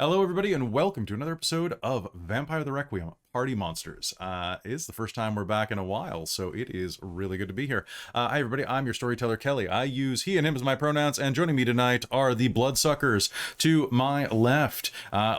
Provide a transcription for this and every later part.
Hello, everybody, and welcome to another episode of Vampire the Requiem Party Monsters. It's the first time we're back in a while, so it is really good to be here. Hi, everybody. I'm your storyteller, Kelly. I use he and him as my pronouns, and joining me tonight are the Bloodsuckers. To my left,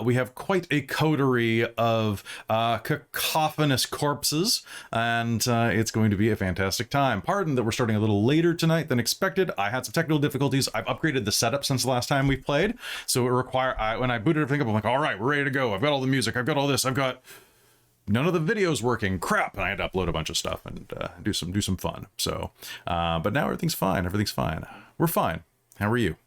we have quite a coterie of cacophonous corpses, and it's going to be a fantastic time. Pardon that we're starting a little later tonight than expected. I had some technical difficulties. I've upgraded the setup since the last time we played, so it when I booted everything up, I'm like, all right, we're ready to go. I've got all the music. I've got all this. I've got none of the videos working. Crap. And I had to upload a bunch of stuff and do some fun. So, but now everything's fine. Everything's fine. We're fine. How are you?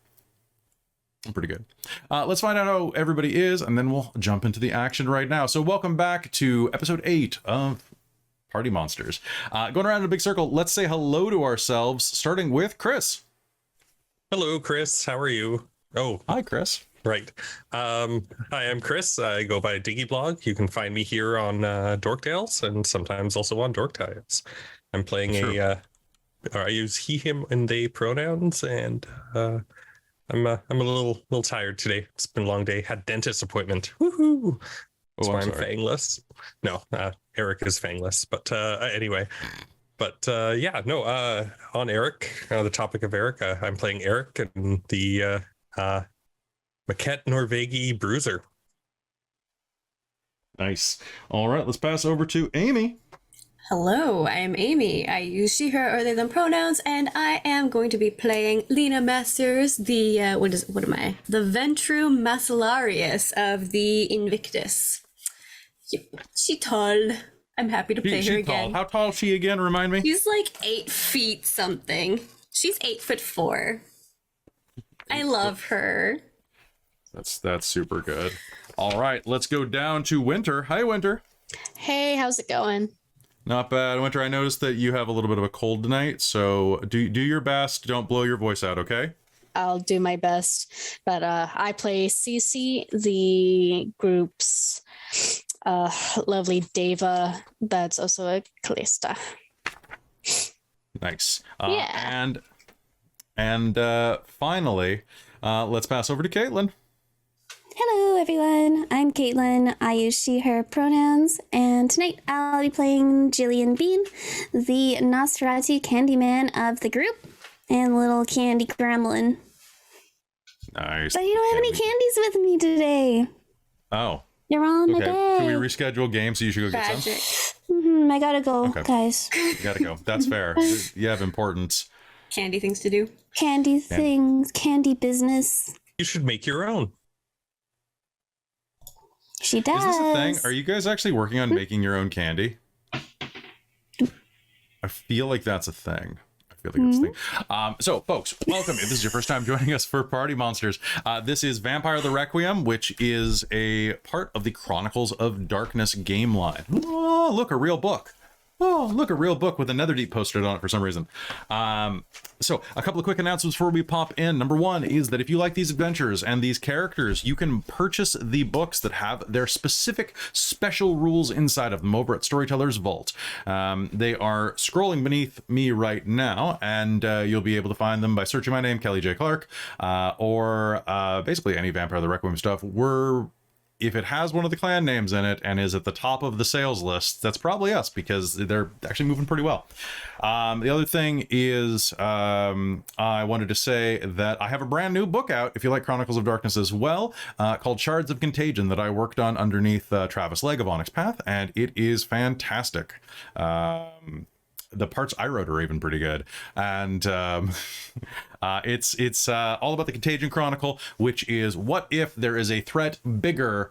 I'm pretty good. Let's find out how everybody is, and then we'll jump into the action right now. So welcome back to episode 8 of Party Monsters. Going around in a big circle, let's say hello to ourselves, starting with Chris. Hello, Chris. How are you? Oh, hi, Chris. Right. Hi, I'm Chris. I go by Diggy Blog. You can find me here on Dork Tales and sometimes also on Dork Tales. I'm playing I use he, him, and they pronouns, and I'm a little tired today. It's been a long day. Had dentist appointment. Woohoo! That's why I'm fangless. No, Erik is fangless. But anyway. But on Erik, the topic of Erik, I'm playing Erik and the Maquette Norvegi Bruiser. Nice. All right, let's pass over to Amy. Hello, I'm Amy. I use she, her, or they, them pronouns, and I am going to be playing Lena Masters, the, The Ventru Macellarius of the Invictus. She tall. I'm happy to play her again. How tall is she again? Remind me. She's like 8 feet something. She's 8'4". I love her. That's super good. All right, let's go down to Winter. Hi, Winter. Hey, how's it going? Not bad, Winter. I noticed that you have a little bit of a cold tonight, so do your best. Don't blow your voice out, okay? I'll do my best. But I play Cece, the group's lovely Deva. That's also a Callista. Nice. Yeah. And finally, let's pass over to Caitlin. Hello, everyone. I'm Caitlin. I use she, her pronouns, and tonight I'll be playing Jillian Bean, the Nosferatu Candyman of the group, and little candy gremlin. Nice. But you don't have any candies with me today. Oh. You're on my day. Can we reschedule games so you should go get some? I gotta go, guys. You gotta go. That's fair. You have important candy things to do. Candy things, candy business. You should make your own. She does. Is this a thing? Are you guys actually working on making your own candy? I feel like that's a thing. So, folks, welcome. If this is your first time joining us for Party Monsters, this is Vampire the Requiem, which is a part of the Chronicles of Darkness game line. Oh, look, a real book. Oh, look, a real book with a Netherdeep posted on it for some reason. So a couple of quick announcements before we pop in. Number one is that if you like these adventures and these characters, you can purchase the books that have their specific special rules inside of them over at Storyteller's Vault. They are scrolling beneath me right now, and you'll be able to find them by searching my name, Kelly J. Clark, or basically any Vampire the Requiem stuff. If it has one of the clan names in it and is at the top of the sales list, that's probably us, because they're actually moving pretty well. The other thing is I wanted to say that I have a brand new book out, if you like Chronicles of Darkness as well, called Shards of Contagion, that I worked on underneath Travis Legg of Onyx Path, and it is fantastic. The parts I wrote are even pretty good, and it's all about the Contagion Chronicle, which is what if there is a threat bigger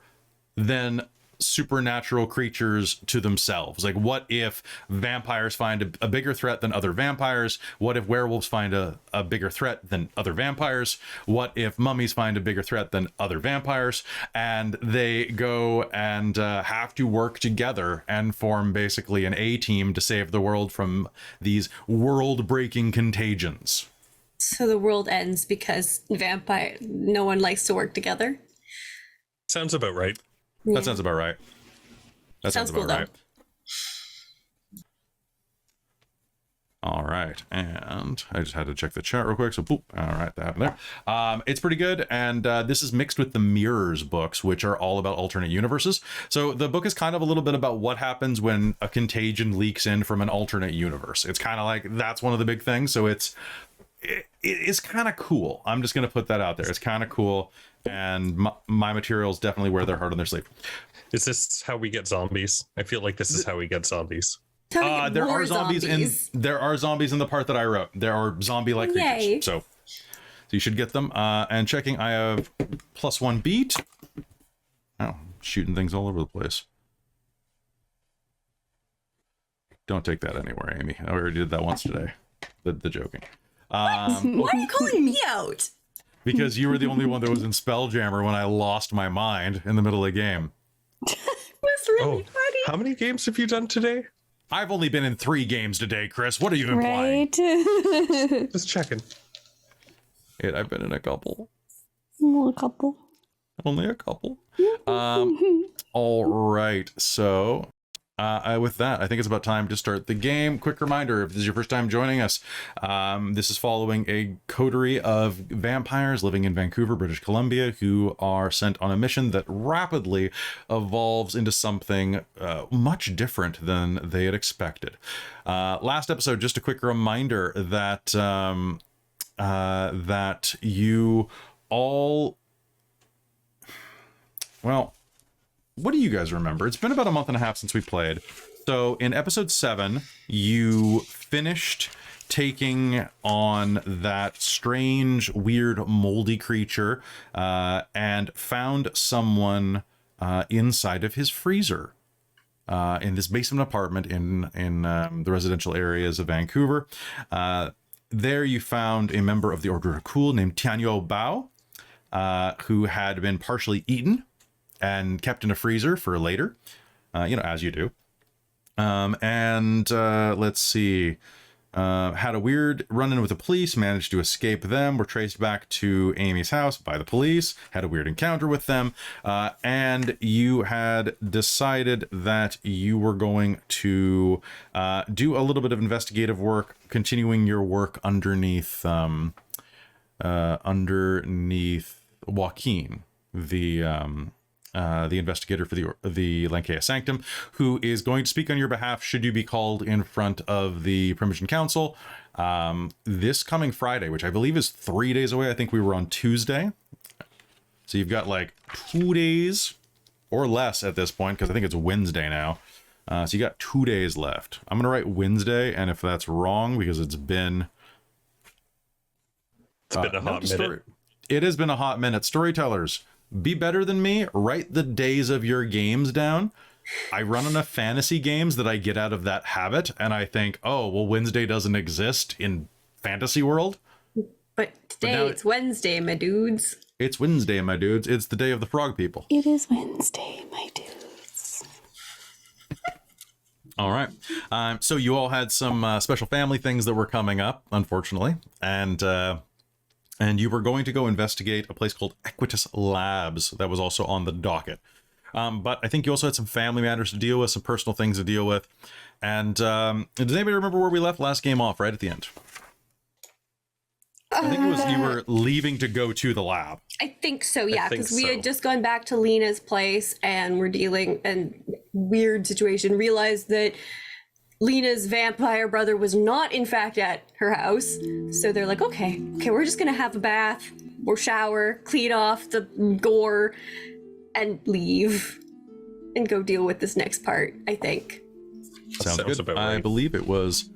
than supernatural creatures to themselves? Like, what if vampires find a bigger threat than other vampires? What if werewolves find a bigger threat than other vampires? What if mummies find a bigger threat than other vampires? And they go and have to work together and form basically an A-team to save the world from these world-breaking contagions. So the world ends because no one likes to work together? Sounds about right. Yeah. That sounds about right. That sounds about cool, right. All right, and I just had to check the chat real quick. So, boop. All right, that happened there. It's pretty good, and this is mixed with the Mirrors books, which are all about alternate universes. So the book is kind of a little bit about what happens when a contagion leaks in from an alternate universe. It's kind of like that's one of the big things. So it's kind of cool. I'm just gonna put that out there. It's kind of cool, and my materials definitely wear their heart on their sleeve. Is this how we get zombies? I feel like this is how we get zombies. There are zombies in the part that I wrote. There are zombie-like creatures, so you should get them. And checking, I have +1 beat. Oh, shooting things all over the place. Don't take that anywhere, Amy. I already did that once today. The joking. Why are you calling me out? Because you were the only one that was in Spelljammer when I lost my mind in the middle of the game. That's really funny. How many games have you done today? I've only been in 3 games today, Chris. What are you implying? Right. Just checking. I've been in a couple. A couple. Only a couple. All right. So with that, I think it's about time to start the game. Quick reminder, if this is your first time joining us, this is following a coterie of vampires living in Vancouver, British Columbia, who are sent on a mission that rapidly evolves into something much different than they had expected. Last episode, just a quick reminder that that you all... Well, what do you guys remember? It's been about a month and a half since we played. So in episode 7, you finished taking on that strange, weird, moldy creature and found someone inside of his freezer in this basement apartment in the residential areas of Vancouver. There you found a member of the Order of Cool named Tianyo Bao, who had been partially eaten and kept in a freezer for later, as you do. Let's see, had a weird run-in with the police, managed to escape them, were traced back to Amy's house by the police, had a weird encounter with them, and you had decided that you were going to do a little bit of investigative work, continuing your work underneath Joaquin, the investigator for the Lankea Sanctum, who is going to speak on your behalf should you be called in front of the Permission Council this coming Friday, which I believe is 3 days away. I think we were on Tuesday. So you've got like 2 days or less at this point, because I think it's Wednesday now. So you got 2 days left. I'm going to write Wednesday, and if that's wrong, because it's been... It's been a hot minute. It has been a hot minute. Storytellers, be better than me. Write the days of your games down. I run enough fantasy games that I get out of that habit, and I think, oh, well, Wednesday doesn't exist in fantasy world. But today it's Wednesday, my dudes. It's Wednesday, my dudes. It's the day of the frog people. It is Wednesday, my dudes. All right. So you all had some special family things that were coming up, unfortunately, and you were going to go investigate a place called Equitas Labs that was also on the docket. But I think you also had some family matters to deal with, some personal things to deal with. And does anybody remember where we left last game off, right at the end? I think it was you were leaving to go to the lab. I think so, yeah, because we had just gone back to Lena's place and we're dealing in weird situation, realized that Lena's vampire brother was not, in fact, at her house. So they're like, okay, we're just going to have a bath or shower, clean off the gore, and leave and go deal with this next part, I think. Sounds good. About right. I believe it was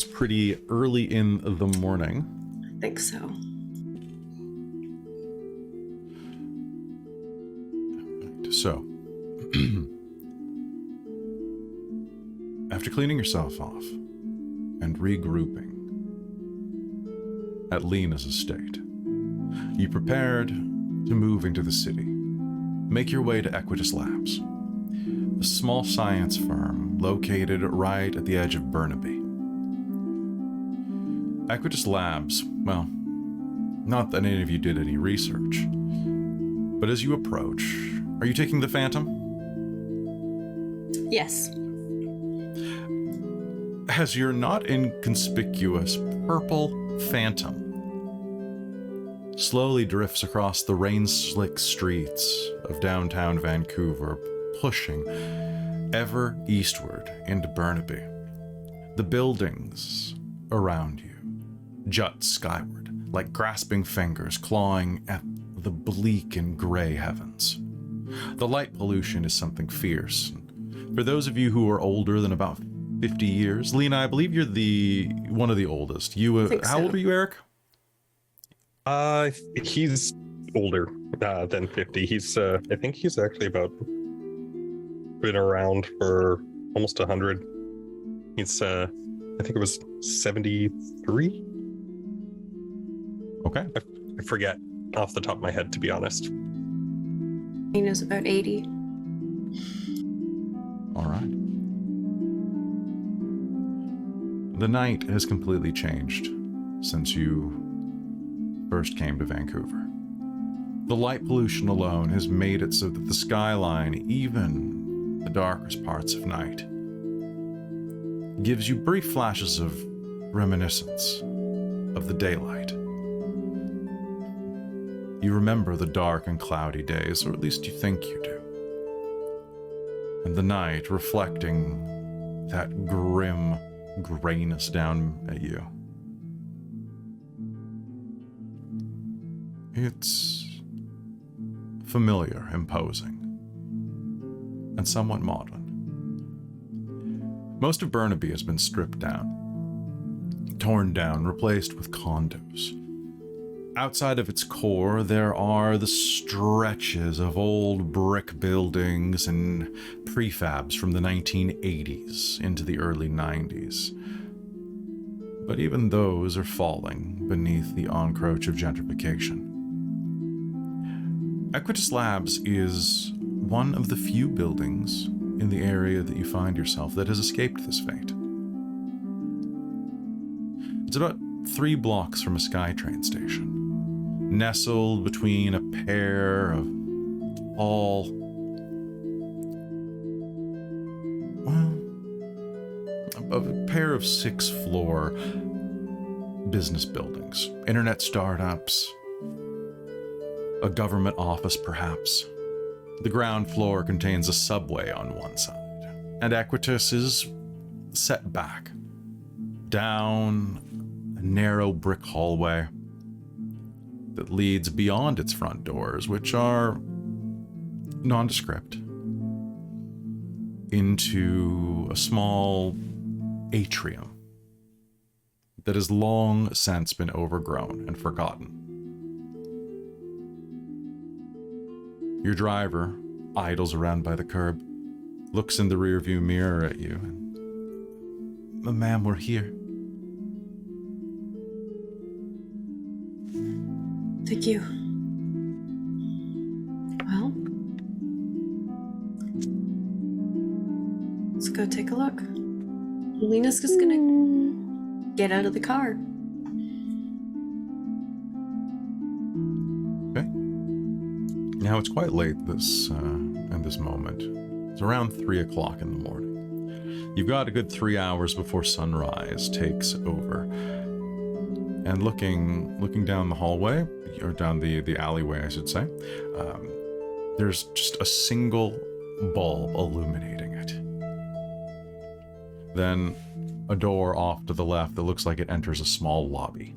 pretty early in the morning. I think so. So, after cleaning yourself off and regrouping at Lena's estate, you prepared to move into the city. Make your way to Equitas Labs, a small science firm located right at the edge of Burnaby. Equitas Labs, well, not that any of you did any research, but as you approach, are you taking the Phantom? Yes. as your not inconspicuous purple phantom slowly drifts across the rain-slick streets of downtown Vancouver, pushing ever eastward into Burnaby. The buildings around you jut skyward, like grasping fingers clawing at the bleak and gray heavens. The light pollution is something fierce. For those of you who are older than about 50 years, Lena, I believe you're one of the oldest. How old are you, Erik? He's older than 50. He's I think he's actually been around for almost 100. He's I think it was 73. Okay. I forget off the top of my head, to be honest. He knows about 80. All right. The night has completely changed since you first came to Vancouver. The light pollution alone has made it so that the skyline, even the darkest parts of night, gives you brief flashes of reminiscence of the daylight. You remember the dark and cloudy days, or at least you think you do. And the night reflecting that grim grayness down at you. It's familiar, imposing, and somewhat modern. Most of Burnaby has been stripped down, torn down, replaced with condos. Outside of its core, there are the stretches of old brick buildings and prefabs from the 1980s into the early 90s. But even those are falling beneath the encroach of gentrification. Equitas Labs is one of the few buildings in the area that you find yourself that has escaped this fate. It's about 3 blocks from a SkyTrain station, nestled between a pair of a pair of 6th-floor business buildings, internet startups, a government office perhaps. The ground floor contains a subway on one side, and Equitus is set back down a narrow brick hallway that leads beyond its front doors, which are nondescript, into a small atrium that has long since been overgrown and forgotten. Your driver idles around by the curb, looks in the rearview mirror at you, and, "Ma'am, we're here." Thank you. Well, let's go take a look. Lena's just gonna get out of the car. Okay. Now it's quite late in this moment. It's around 3 o'clock in the morning. You've got a good 3 hours before sunrise takes over. And looking down the hallway, or down the alleyway, I should say, there's just a single bulb illuminating it. Then a door off to the left that looks like it enters a small lobby.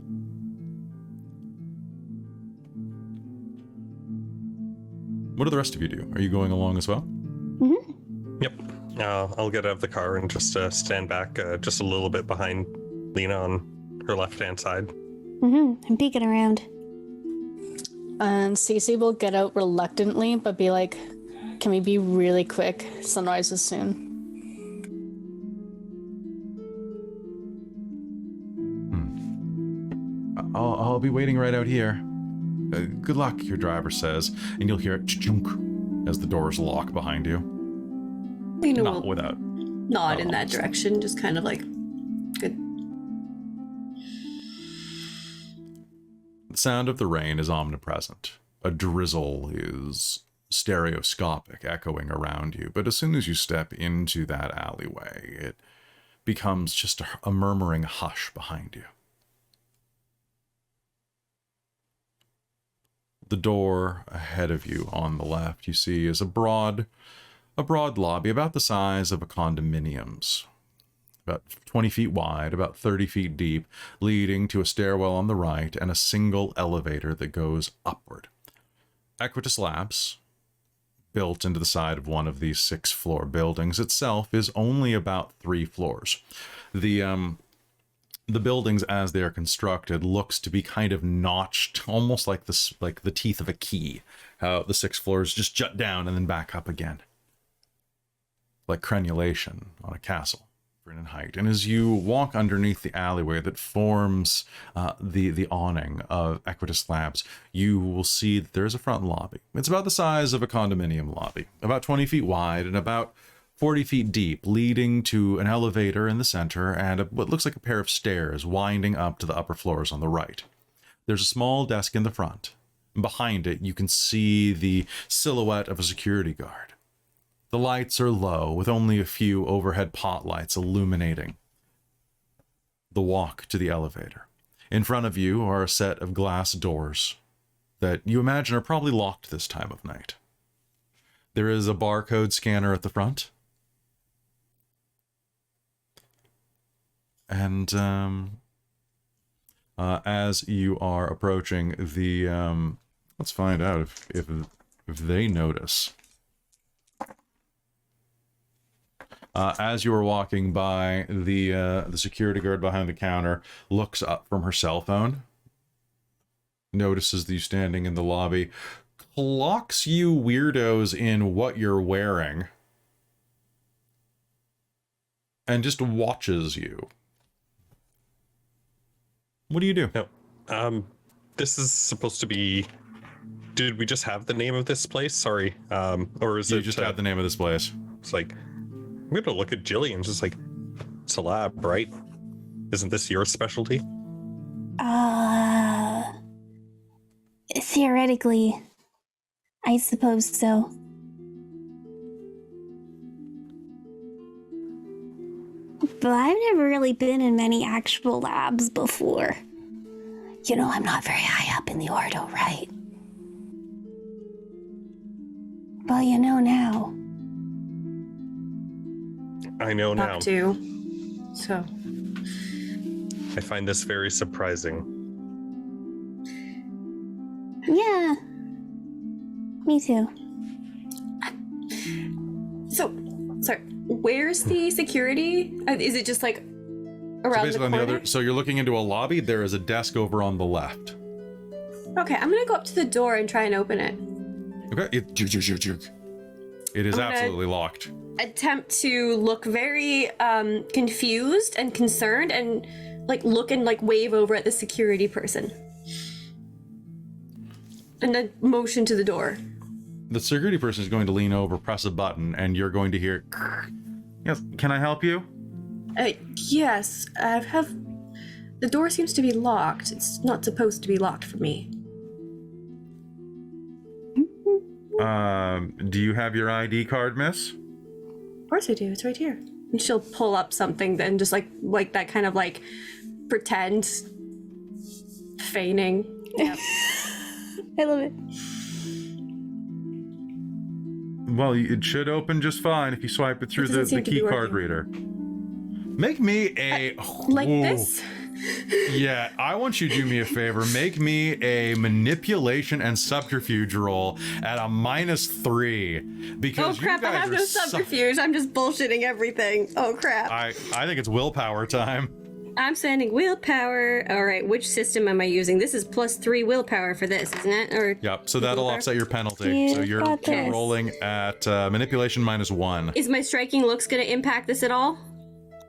What do the rest of you do? Are you going along as well? Mm-hmm. Yep. I'll get out of the car and just stand back just a little bit behind Lena on her left-hand side. Mm-hmm. I'm peeking around. And Cece will get out reluctantly, but be like, "Can we be really quick? Sunrise is soon." I'll be waiting right out here. Good luck, your driver says, and you'll hear it chunk as the doors lock behind you. Lena Not will without. nod in that direction, just kind of like, good. The sound of the rain is omnipresent. A drizzle is stereoscopic, echoing around you. But as soon as you step into that alleyway, it becomes just a murmuring hush behind you. The door ahead of you on the left, you see, is a broad lobby about the size of a condominium's. About 20 feet wide, about 30 feet deep, leading to a stairwell on the right and a single elevator that goes upward. Equitas Labs, built into the side of one of these 6-floor buildings, itself is only about 3 floors. The buildings, as they are constructed, looks to be kind of notched, almost like the teeth of a key. How the 6 floors just jut down and then back up again, like crenulation on a castle in height. And as you walk underneath the alleyway that forms the awning of Equitas Labs, you will see that there's a front lobby. It's about the size of a condominium lobby, about 20 feet wide and about 40 feet deep, leading to an elevator in the center and what looks like a pair of stairs winding up to the upper floors on the right. There's a small desk in the front. Behind it, you can see the silhouette of a security guard. The lights are low, with only a few overhead pot lights illuminating the walk to the elevator. In front of you are a set of glass doors that you imagine are probably locked this time of night. There is a barcode scanner at the front. And as you are approaching the... let's find out if they notice. As you are walking by, the security guard behind the counter looks up from her cell phone, notices you standing in the lobby, clocks you weirdos in what you're wearing, and just watches you. What do you do? No. This is supposed to be... Did we just have the name of this place? Sorry. Or is you it... just have the name of this place. It's like... I'm gonna look at Jillian, just like, it's a lab, right? Isn't this your specialty? Theoretically, I suppose so. But I've never really been in many actual labs before. You know, I'm not very high up in the Ordo, right? Well, you know now. I know now. Up to. So. I find this very surprising. Yeah. Me too. So, sorry. Where's the security? Is it just like around the corner? So you're looking into a lobby. There is a desk over on the left. Okay, I'm gonna go up to the door and try and open it. Okay. It is absolutely locked. Attempt to look very confused and concerned and like look and like wave over at the security person. And then motion to the door. The security person is going to lean over, press a button, and you're going to hear, yes, can I help you? Yes, the door seems to be locked. It's not supposed to be locked for me. Do you have your ID card, miss? Of course I do, it's right here. And she'll pull up something then just like that kind of like pretend feigning. Yep. I love it. Well, it should open just fine if you swipe it through the key card reader. Make me a... Like this? Yeah, I want you to do me a favor. Make me a manipulation and subterfuge roll at a -3. Because oh crap, you guys I have no are subterfuge. I'm just bullshitting everything. Oh crap. I think it's willpower time. I'm sending willpower. All right, which system am I using? This is +3 willpower for this, isn't it? Or yep, so that'll offset your penalty. So you're rolling at manipulation -1. Is my striking looks going to impact this at all?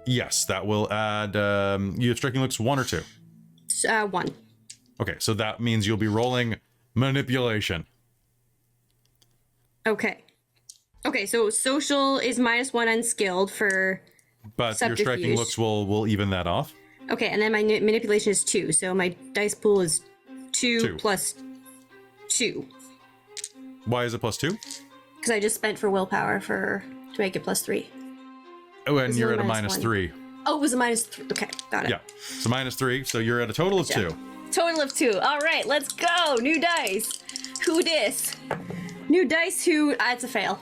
Yes, that will add... you have striking looks 1 or 2? 1. Okay, so that means you'll be rolling manipulation. Okay. Okay, so social is -1 unskilled for... But your striking looks will even that off. Okay, and then my manipulation is 2, so my dice pool is 2 plus 2. Why is it +2? Because I just spent for willpower to make it +3. Oh, and you're at a -3. Oh, it was a -3. Okay, got it. Yeah, so -3. So you're at a total of Gotcha. 2. Total of 2. All right, let's go. New dice. Who dis? New dice. Who? It's a fail.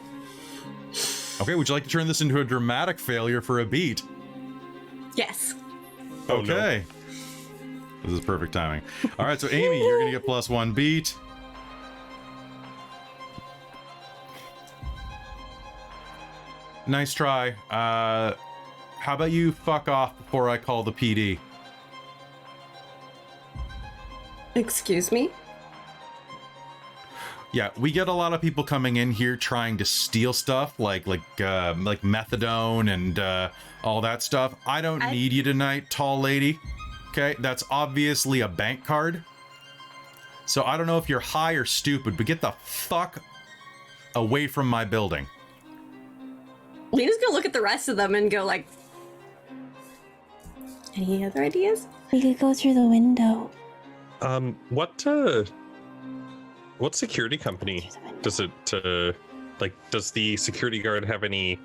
Okay, would you like to turn this into a dramatic failure for a beat? Yes. Oh, Okay. This is perfect timing. All right, so Amy, you're gonna get +1 beat. Nice try. How about you fuck off before I call the PD? Excuse me? Yeah, we get a lot of people coming in here trying to steal stuff like methadone and all that stuff. I don't need you tonight, tall lady. Okay, that's obviously a bank card. So I don't know if you're high or stupid, but get the fuck away from my building. Lena's gonna look at the rest of them and go like, any other ideas? We could go through the window. What security company does it does the security guard have any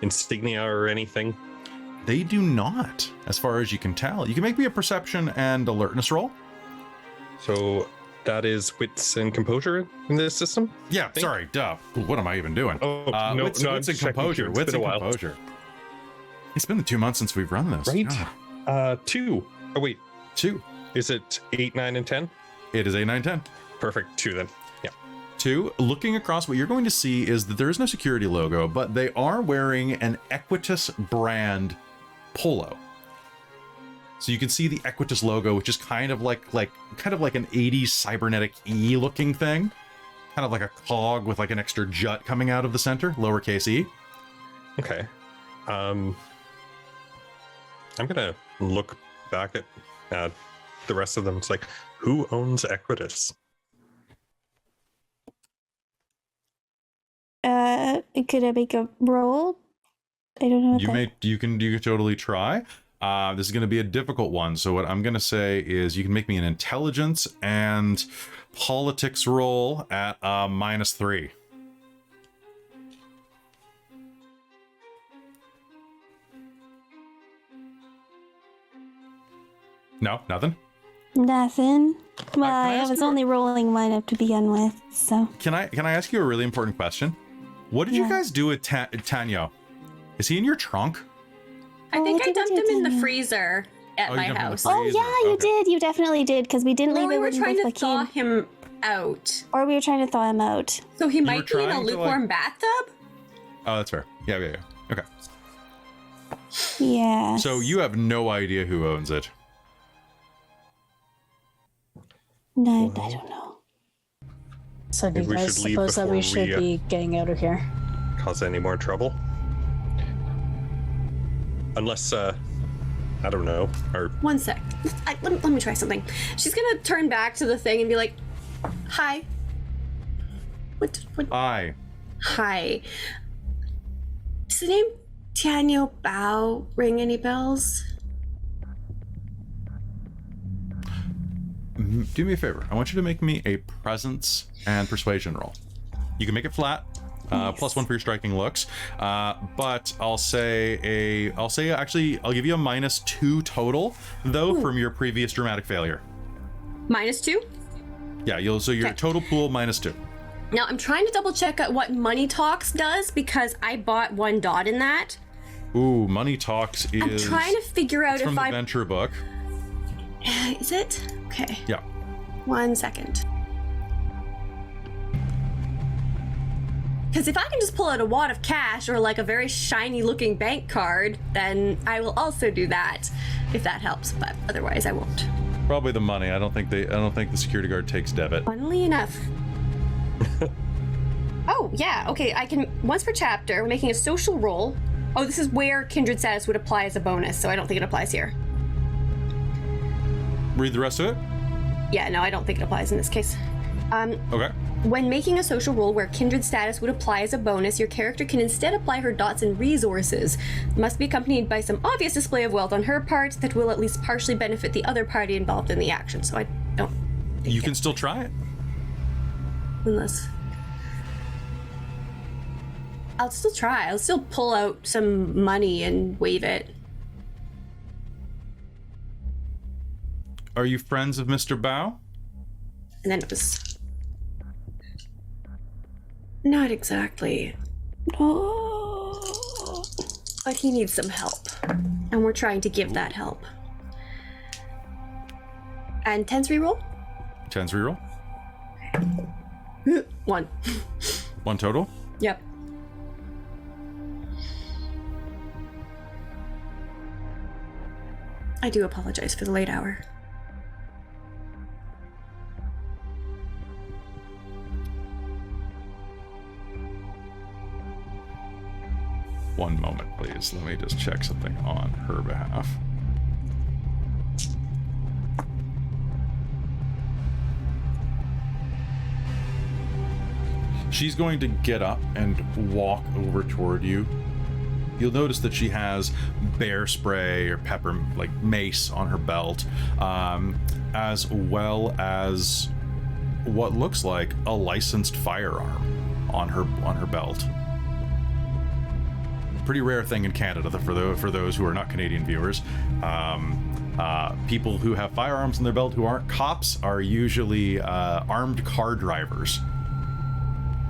insignia or anything? They do not, as far as you can tell. You can make me a perception and alertness roll. So that is wits and composure in this system? Yeah, sorry, duh. What am I even doing? Oh, no, wits I'm and checking composure. here. It's Wits been and a while. composure. It's been the 2 months since we've run this. Right? Yeah. 2. Oh, wait. 2. Is it 8, 9, and 10? It is a 9, 10. Perfect. 2 then. Yeah. 2. Looking across, what you're going to see is that there is no security logo, but they are wearing an Equitus brand polo. So you can see the Equitus logo, which is kind of like an 80s cybernetic E looking thing. Kind of like a cog with like an extra jut coming out of the center, lowercase e. Okay. I'm gonna look back at the rest of them. It's like, who owns Equitus? Could I make a roll? I don't know. You can totally try. This is going to be a difficult one. So what I'm going to say is you can make me an intelligence and politics roll at -3. No, nothing. Nothing. Well, I I ask was you- only rolling one up to begin with, so. Can I ask you a really important question? What did you guys do with Tanyo? Is he in your trunk? I think what I did we dumped do, him in the Tanya? freezer at Oh, you my dumped him in the house. freezer. Oh yeah, you Okay. did. You definitely did, because we didn't Well, leave we it were with trying to the thaw kid. him out. Or we were trying to thaw him out. So he were might be in a trying to, lukewarm bathtub? Oh, that's fair. Yeah. Okay. Yeah. So you have no idea who owns it. No, I don't know. So do Maybe you we guys should leave suppose that we before we, should be getting out of here? Cause any more trouble? Unless, I don't know, or One sec. Let me try something. She's gonna turn back to the thing and be like, hi. What? Aye. Hi. Does the name Tianyo Bao ring any bells? Do me a favor. I want you to make me a presence and persuasion roll. You can make it flat. +1 for your striking looks. But I'll give you a -2 total though from your previous dramatic failure. -2? Yeah, your Okay. total pool -2. Now I'm trying to double check out what Money Talks does because I bought 1 dot in that. Ooh, Money Talks is I'm trying to figure out it's from if the I... venture book. Is it? Okay. Yeah. 1 second. Because if I can just pull out a wad of cash or like a very shiny looking bank card, then I will also do that, if that helps. But otherwise, I won't. Probably the money. I don't think the security guard takes debit. Funnily enough. Oh yeah. Okay. I can once per chapter. We're making a social roll. Oh, this is where kindred status would apply as a bonus, so I don't think it applies here. Read the rest of it. Yeah. No, I don't think it applies in this case. Okay. When making a social roll where kindred status would apply as a bonus, your character can instead apply her dots and resources. It must be accompanied by some obvious display of wealth on her part that will at least partially benefit the other party involved in the action. So I don't think You can still try it. unless... I'll still try. I'll still pull out some money and wave it. Are you friends of Mr. Bao? And then it was... Not exactly. Oh. But he needs some help. And we're trying to give that help. And 10's reroll? 10's reroll. 1. 1 total. Yep. I do apologize for the late hour. One moment, please. Let me just check something on her behalf. She's going to get up and walk over toward you. You'll notice that she has bear spray or pepper, like mace, on her belt, as well as what looks like a licensed firearm on her belt. Pretty rare thing in Canada for those who are not Canadian viewers. People who have firearms in their belt who aren't cops are usually armed car drivers.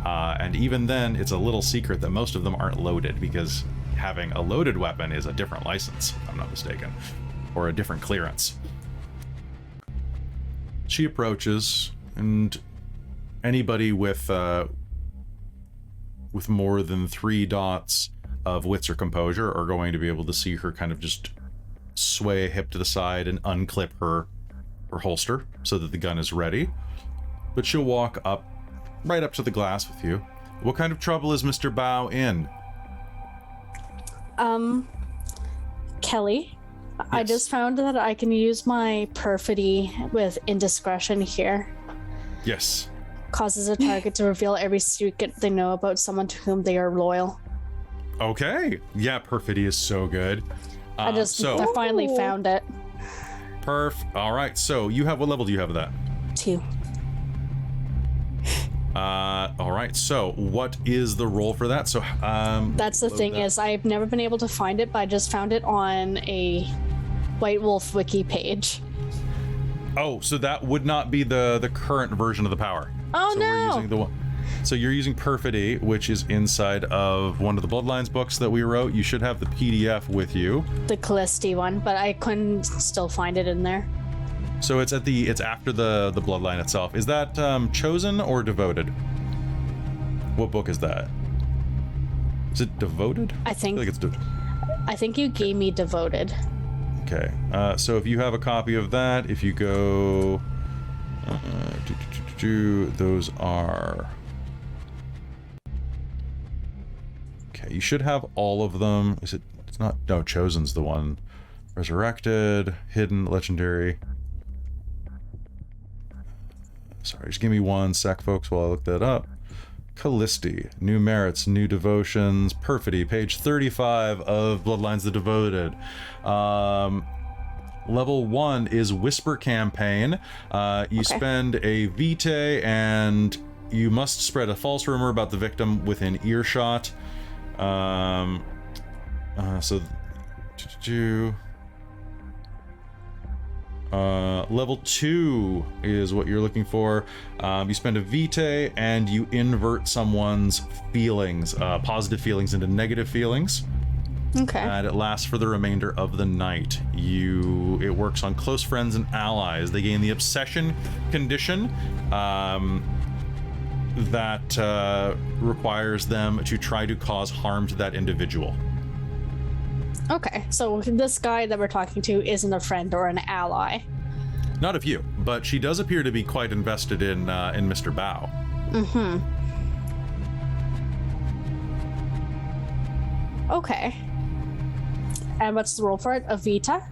And even then, it's a little secret that most of them aren't loaded, because having a loaded weapon is a different license, if I'm not mistaken, or a different clearance. She approaches, and anybody with more than 3 dots of wits or composure are going to be able to see her kind of just sway a hip to the side and unclip her holster so that the gun is ready. But she'll walk up, right up to the glass with you. What kind of trouble is Mr. Bao in? Kelly, Yes. I just found that I can use my perfidy with indiscretion here. Yes. Causes a target to reveal every secret they know about someone to whom they are loyal. Okay. Yeah, perfidy is so good. I finally found it. Perf. All right. So you have, what level do you have of that? 2. All right. So what is the roll for that? So That's the thing is I've never been able to find it, but I just found it on a White Wolf wiki page. Oh, so that would not be the current version of the power. Oh, so no. We're using the one. So you're using perfidy, which is inside of one of the Bloodlines books that we wrote. You should have the PDF with you. The Callisti one, but I couldn't still find it in there. So it's after the Bloodline itself. Is that Chosen or Devoted? What book is that? Is it Devoted? I think it's I think you gave me Devoted. Okay. So if you have a copy of that, if you go, those are. Okay, you should have all of them. Is it? It's not. No, Chosen's the one. Resurrected, Hidden, Legendary. Sorry, just give me 1 sec, folks, while I look that up. Callisti, New Merits, New Devotions, Perfidy, page 35 of Bloodlines the Devoted. Level 1 is Whisper Campaign. You spend a vitae, and you must spread a false rumor about the victim within earshot. Level 2 is what you're looking for. You spend a vitae and you invert someone's feelings, positive feelings into negative feelings. Okay. And it lasts for the remainder of the night. It works on close friends and allies. They gain the obsession condition that requires them to try to cause harm to that individual. Okay, so this guy that we're talking to isn't a friend or an ally. Not of you, but she does appear to be quite invested in Mr. Bao. Mm-hmm. Okay. And what's the roll for it? A Vita?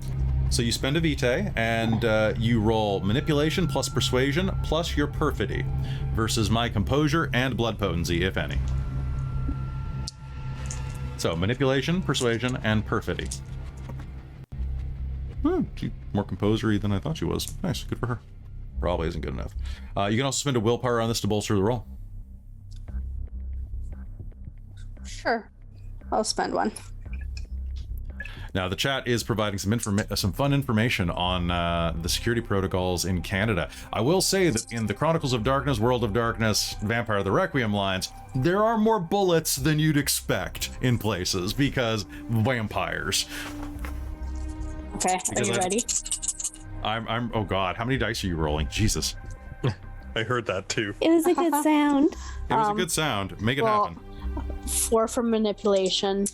So you spend a vitae, and you roll manipulation plus persuasion plus your perfidy versus my composure and blood potency, if any. So manipulation, persuasion, and perfidy. She's more composery than I thought she was. Nice, good for her. Probably isn't good enough. You can also spend a willpower on this to bolster the roll. Sure. I'll spend 1. Now, the chat is providing some fun information on the security protocols in Canada. I will say that in the Chronicles of Darkness, World of Darkness, Vampire the Requiem lines, there are more bullets than you'd expect in places because vampires. Okay, are you ready? I'm. Oh God, how many dice are you rolling? Jesus. I heard that too. It was a good sound. It was a good sound. Make it happen. 4 for manipulation.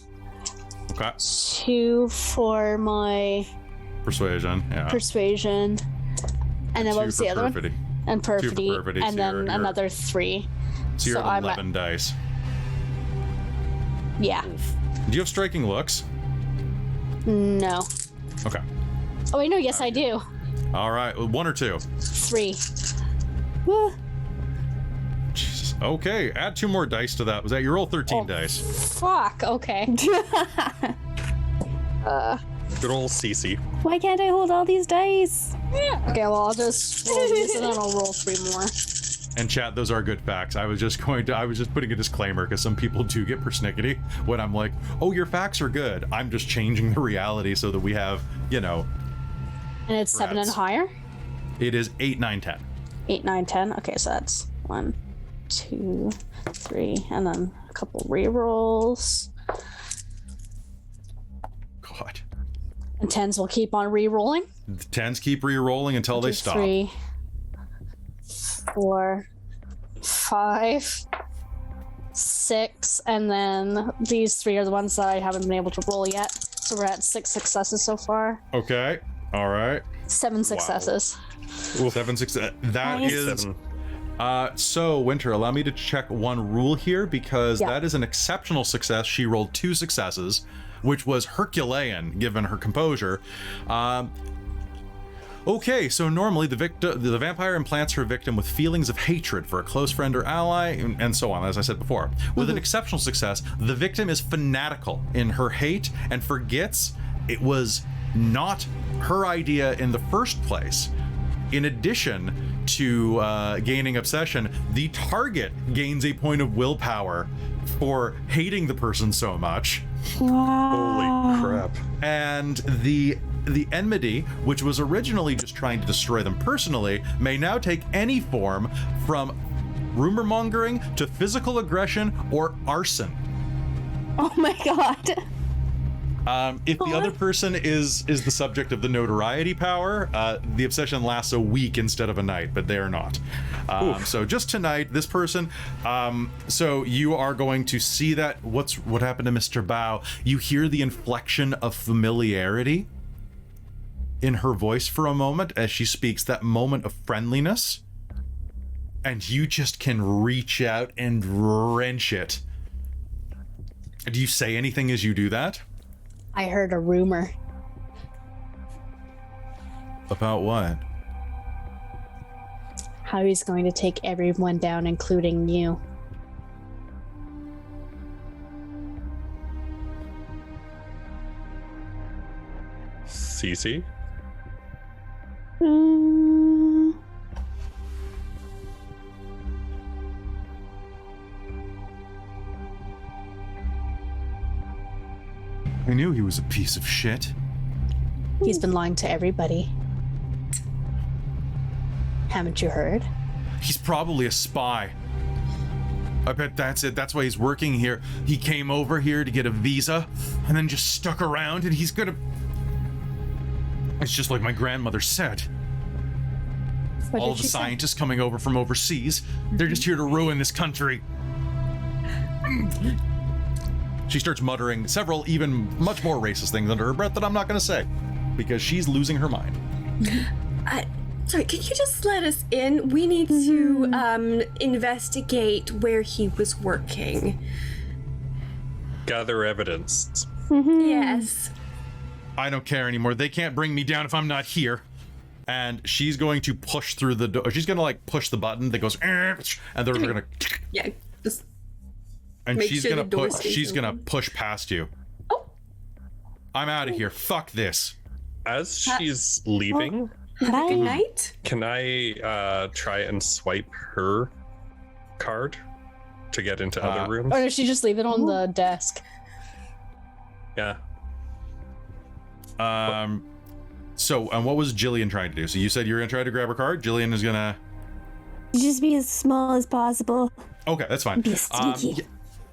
Okay. 2 for my Persuasion. Yeah. persuasion. And then what was the other perfidy. one? And perfidy. perfidy, And so then you're- another 3. So you're So at I'm at- 11 dice. Yeah. Do you have striking looks? No. Okay. Oh wait, no, yes I do. All right. 1 or 2. 3. Woo. Jesus. Okay. Add 2 more dice to that. Was that you roll 13 Oh. dice? Fuck, okay. Good old Cece. Why can't I hold all these dice? Okay, well I'll just roll this and then I'll roll 3 more. And chat, those are good facts. I was just putting a disclaimer because some people do get persnickety when I'm like, oh, your facts are good. I'm just changing the reality so that we have, you know, And it's 7 and Rats. higher? it is 8, 9, 10. 8, 9, 10. Okay, so that's 1, 2, 3, and then a couple rerolls. God. And 10s will keep on re-rolling. The 10s keep re-rolling until they stop. 3, 4, 5, 6, and then these 3 are the ones that I haven't been able to roll yet. So we're at 6 successes so far. Okay. All right. 7 successes. 7 success. That Nice. is. 7. So Winter, allow me to check one rule here because Yeah. that is an exceptional success. She rolled 2 successes, which was Herculean given her composure. Okay, so normally the vampire implants her victim with feelings of hatred for a close friend or ally, and so on, as I said before. With an exceptional success, the victim is fanatical in her hate and forgets it was not her idea in the first place. In addition to gaining obsession, the target gains a point of willpower for hating the person so much. Holy crap. And the enmity, which was originally just trying to destroy them personally, may now take any form from rumor mongering to physical aggression or arson. Oh my god. If the other person is the subject of the notoriety power, the obsession lasts a week instead of a night, but they are not. So just tonight, this person, so you are going to see that what happened to Mr. Bao. You hear the inflection of familiarity in her voice for a moment as she speaks, that moment of friendliness, and you just can reach out and wrench it. Do you say anything as you do that? I heard a rumor. About what? How he's going to take everyone down, including you. Cece? Mm, I knew he was a piece of shit. He's been lying to everybody. Haven't you heard? He's probably a spy. I bet that's it. That's why he's working here. He came over here to get a visa and then just stuck around, and he's gonna... It's just like my grandmother said. What All did of the she say? scientists coming over from overseas, they're just here to ruin this country. She starts muttering several even much more racist things under her breath that I'm not going to say because she's losing her mind. Sorry, could you just let us in? We need to investigate where he was working. Gather evidence. Yes. I don't care anymore. They can't bring me down if I'm not here. And she's going to push through the door. She's going to like push the button that goes, and they're going to, Yeah. Just and Make she's sure going the door to push, stays she's going to open. push past you. Oh. I'm out of here. Fuck this. As she's leaving, Good bye. night. can I try and swipe her card to get into other rooms? Or does she just leave it on the desk? Yeah. So, what was Jillian trying to do? So you said you're gonna try to grab her card. Jillian is gonna Just be as small as possible. Okay, that's fine. Be sneaky.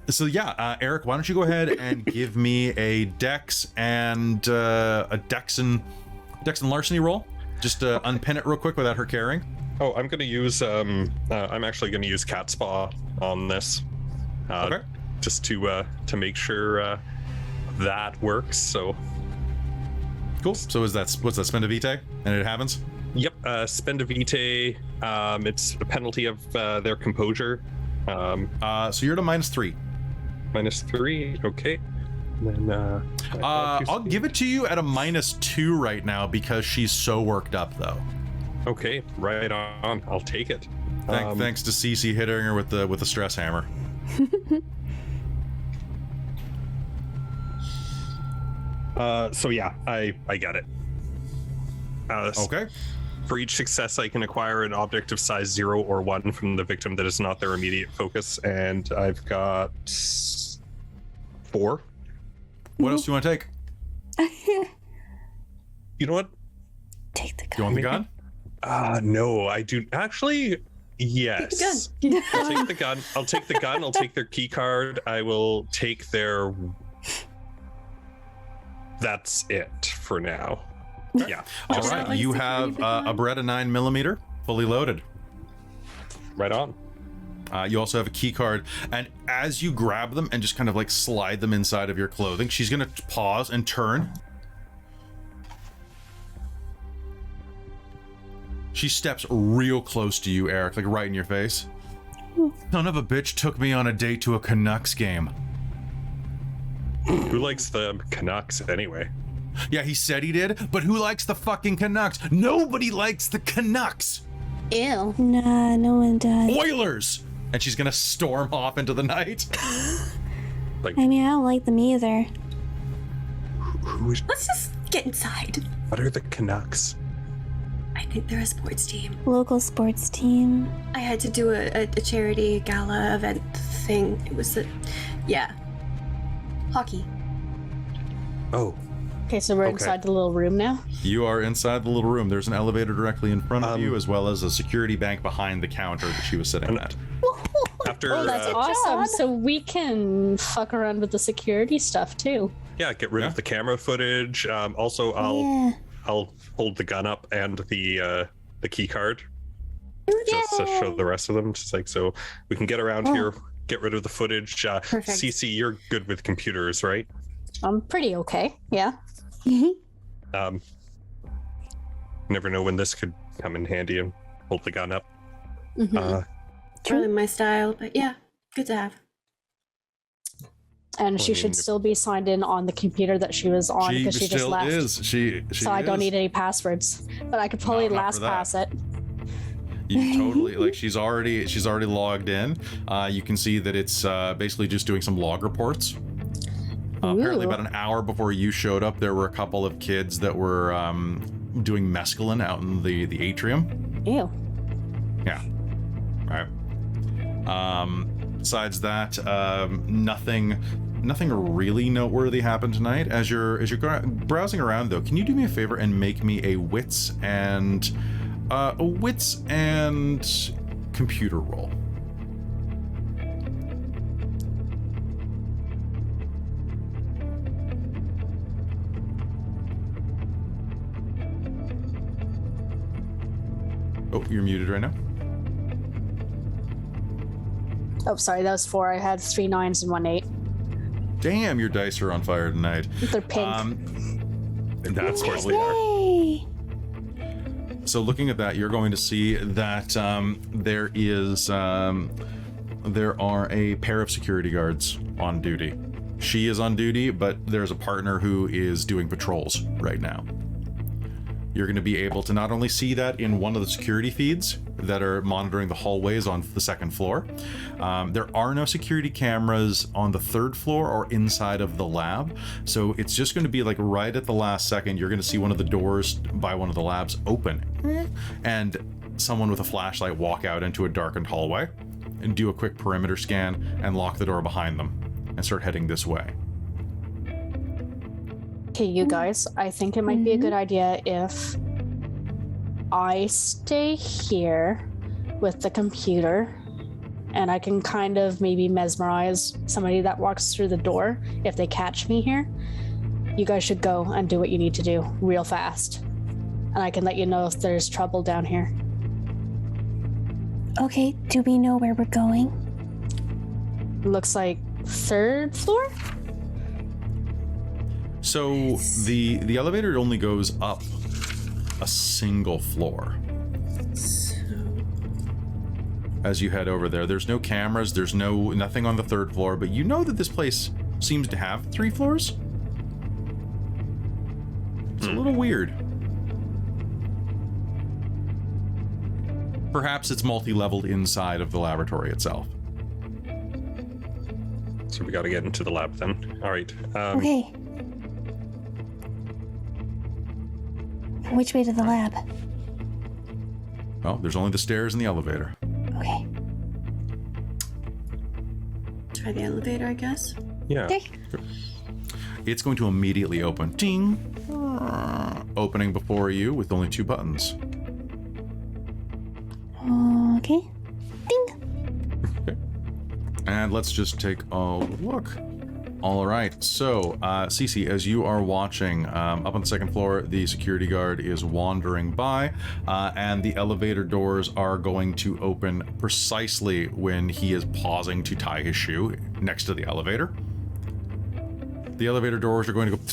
Erik, why don't you go ahead and give me a Dex and a Dex and larceny roll? Just unpin it real quick without her caring. Oh, I'm gonna use I'm actually gonna use Cat's Paw on this. Okay. Just to make sure that works. So Cool. So what's that? Spend a vitae, and it happens. Yep. Spend a vitae. It's a penalty of their composure. So you're at a -3. -3. Okay. And then I'll give it to you at a -2 right now because she's so worked up though. Okay, right on. I'll take it. Thanks to Cece hitting her with the stress hammer. So yeah, I get it. Okay. For each success, I can acquire an object of size 0 or 1 from the victim that is not their immediate focus, and I've got 4. What else do you want to take? You know what? Take the gun. You want the gun? No, I do actually. Yes. I'll take the gun. I'll take the gun. I'll take their key card. I will take their. That's it for now. Yeah. All just right. that. You have a Beretta 9mm, fully loaded. Right on. You also have a key card, and as you grab them and just kind of like slide them inside of your clothing, she's gonna pause and turn. She steps real close to you, Erik, like right in your face. Son of a bitch took me on a date to a Canucks game. Who likes the Canucks anyway? Yeah, he said he did, but who likes the fucking Canucks? Nobody likes the Canucks. Ew. Nah, no one does. Oilers! And she's gonna storm off into the night. Like, I mean, I don't like them either. who is? Let's just get inside. What are the Canucks? I think they're a sports team. Local sports team. I had to do a charity gala event thing. It was hockey. Oh, Okay, so we're Okay. inside the little room now. You are inside the little room. There's an elevator directly in front of you, as well as a security bank behind the counter that she was sitting at. after Oh, that's awesome. So we can fuck around with the security stuff too. yeah, get rid Yeah. of the camera footage. Also, I'll hold the gun up and the key card just to show the rest of them. Just like so, we can get around here, get rid of the footage. Perfect. CC, you're good with computers, right? I'm pretty okay. Yeah. Never know when this could come in handy and hold the gun up. It's really my style, but yeah, good to have. And she I mean, should still be signed in on the computer that she was on because she just still left. is. She So I don't is. need any passwords, but I could probably No, not last for that. pass it. You totally like she's already logged in. You can see that it's basically just doing some log reports. Apparently, Ooh. about an hour before you showed up, there were a couple of kids that were doing mescaline out in the atrium. Ew. Yeah. All right. Besides that, nothing really noteworthy happened tonight. As you're browsing around, though, can you do me a favor and make me a wits and computer roll? Oh, you're muted right now. Oh, sorry, that was 4. I had 3 9s and 1 8. Damn, your dice are on fire tonight. They're pink. That's probably Yay! So looking at that, you're going to see that there are a pair of security guards on duty. She is on duty, but there's a partner who is doing patrols right now. You're going to be able to not only see that in one of the security feeds that are monitoring the hallways on the second floor. There are no security cameras on the third floor or inside of the lab. So it's just going to be like right at the last second, you're going to see one of the doors by one of the labs open and someone with a flashlight walk out into a darkened hallway and do a quick perimeter scan and lock the door behind them and start heading this way. Okay, you guys, I think it might be a good idea if I stay here with the computer and I can kind of maybe mesmerize somebody that walks through the door if they catch me here. You guys should go and do what you need to do real fast. And I can let you know if there's trouble down here. Okay, do we know where we're going? Looks like 3rd floor? So the elevator only goes up a single floor. As you head over there, there's no cameras, there's nothing on the 3rd floor, but you know that this place seems to have 3 floors. It's a little weird. Perhaps it's multi-leveled inside of the laboratory itself. So we got to get into the lab then. All right. Okay. Which way to the lab? Well, there's only the stairs and the elevator. Okay. Try the elevator, I guess. Yeah. Okay. It's going to immediately open. Ding! Opening before you with only 2 buttons. Okay. Ding. Okay. And let's just take a look. All right. So, Cece, as you are watching, up on the 2nd floor, the security guard is wandering by, and the elevator doors are going to open precisely when he is pausing to tie his shoe next to the elevator. The elevator doors are going to go,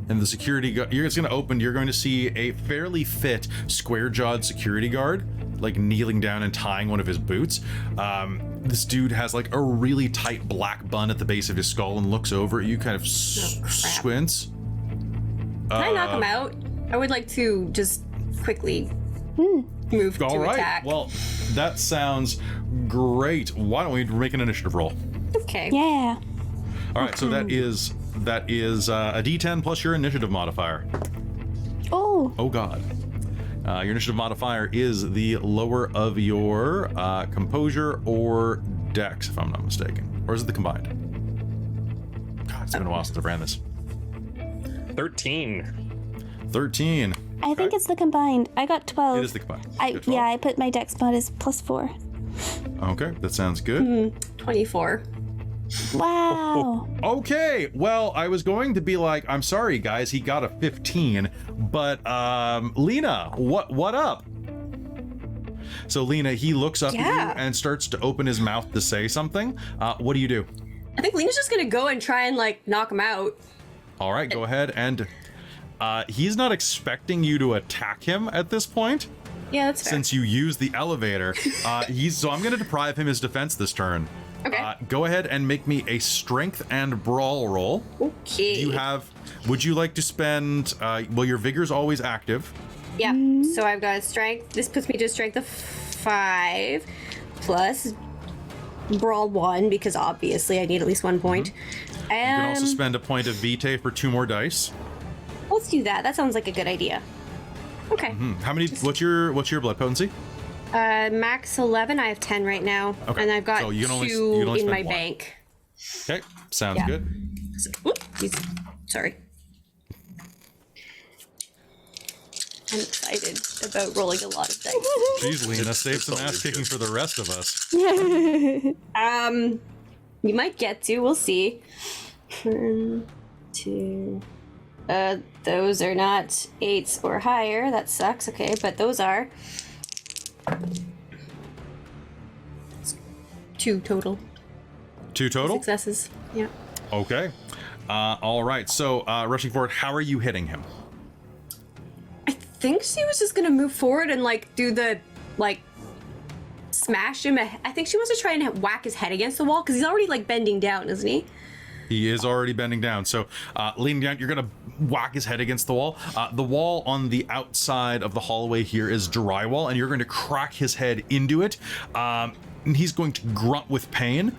and the security guard, it's going to open. You're going to see a fairly fit, square-jawed security guard, like kneeling down and tying one of his boots. This dude has like a really tight black bun at the base of his skull and looks over at you, kind of squints. Can I knock him out? I would like to just quickly move to All right. attack. Well, that sounds great. Why don't we make an initiative roll? Okay. Yeah. All right. So that is a D10 plus your initiative modifier. Oh. Oh God. Your initiative modifier is the lower of your composure or dex, if I'm not mistaken. Or is it the combined? God, it's been a while since I've ran this. 13. 13. I think it's the combined. I got 12. It is the combined. I put my dex mod as +4. Okay, that sounds good. 24. Wow. Okay, well, I was going to be like, I'm sorry, guys, he got a 15, but Lena, what up? So Lena, he looks up at you and starts to open his mouth to say something. What do you do? I think Lena's just gonna go and try and like knock him out. All right, go ahead, and he's not expecting you to attack him at this point. Yeah, that's fair. Since you used the elevator. So I'm going to deprive him his defense this turn. Okay. Go ahead and make me a strength and brawl roll. Okay. Would you like to spend, well, your vigor's always active. Yep. So I've got a strength. This puts me to a strength of 5 plus brawl 1 because obviously I need at least 1 point. You can also spend a point of vitae for 2 more dice. Let's do that. That sounds like a good idea. Okay. How many? What's your blood potency? Max 11. I have 10 right now, and I've got So you can only 2 in spend my 1. bank. Okay, sounds good. So, sorry. I'm excited about rolling a lot of dice. Jeez, Lena, save some ass kicking for the rest of us. You might get to. We'll see. 1, 2. Those are not 8s or higher. That sucks. Okay, but those are 2 total. 2 total? Successes. Yeah. Okay. All right. So, rushing forward, how are you hitting him? I think she was just gonna move forward and like do the like smash him. I think she wants to try and whack his head against the wall because he's already like bending down, isn't he? He is already bending down. So, leaning down, you're going to whack his head against the wall. The wall on the outside of the hallway here is drywall, and you're going to crack his head into it. And he's going to grunt with pain.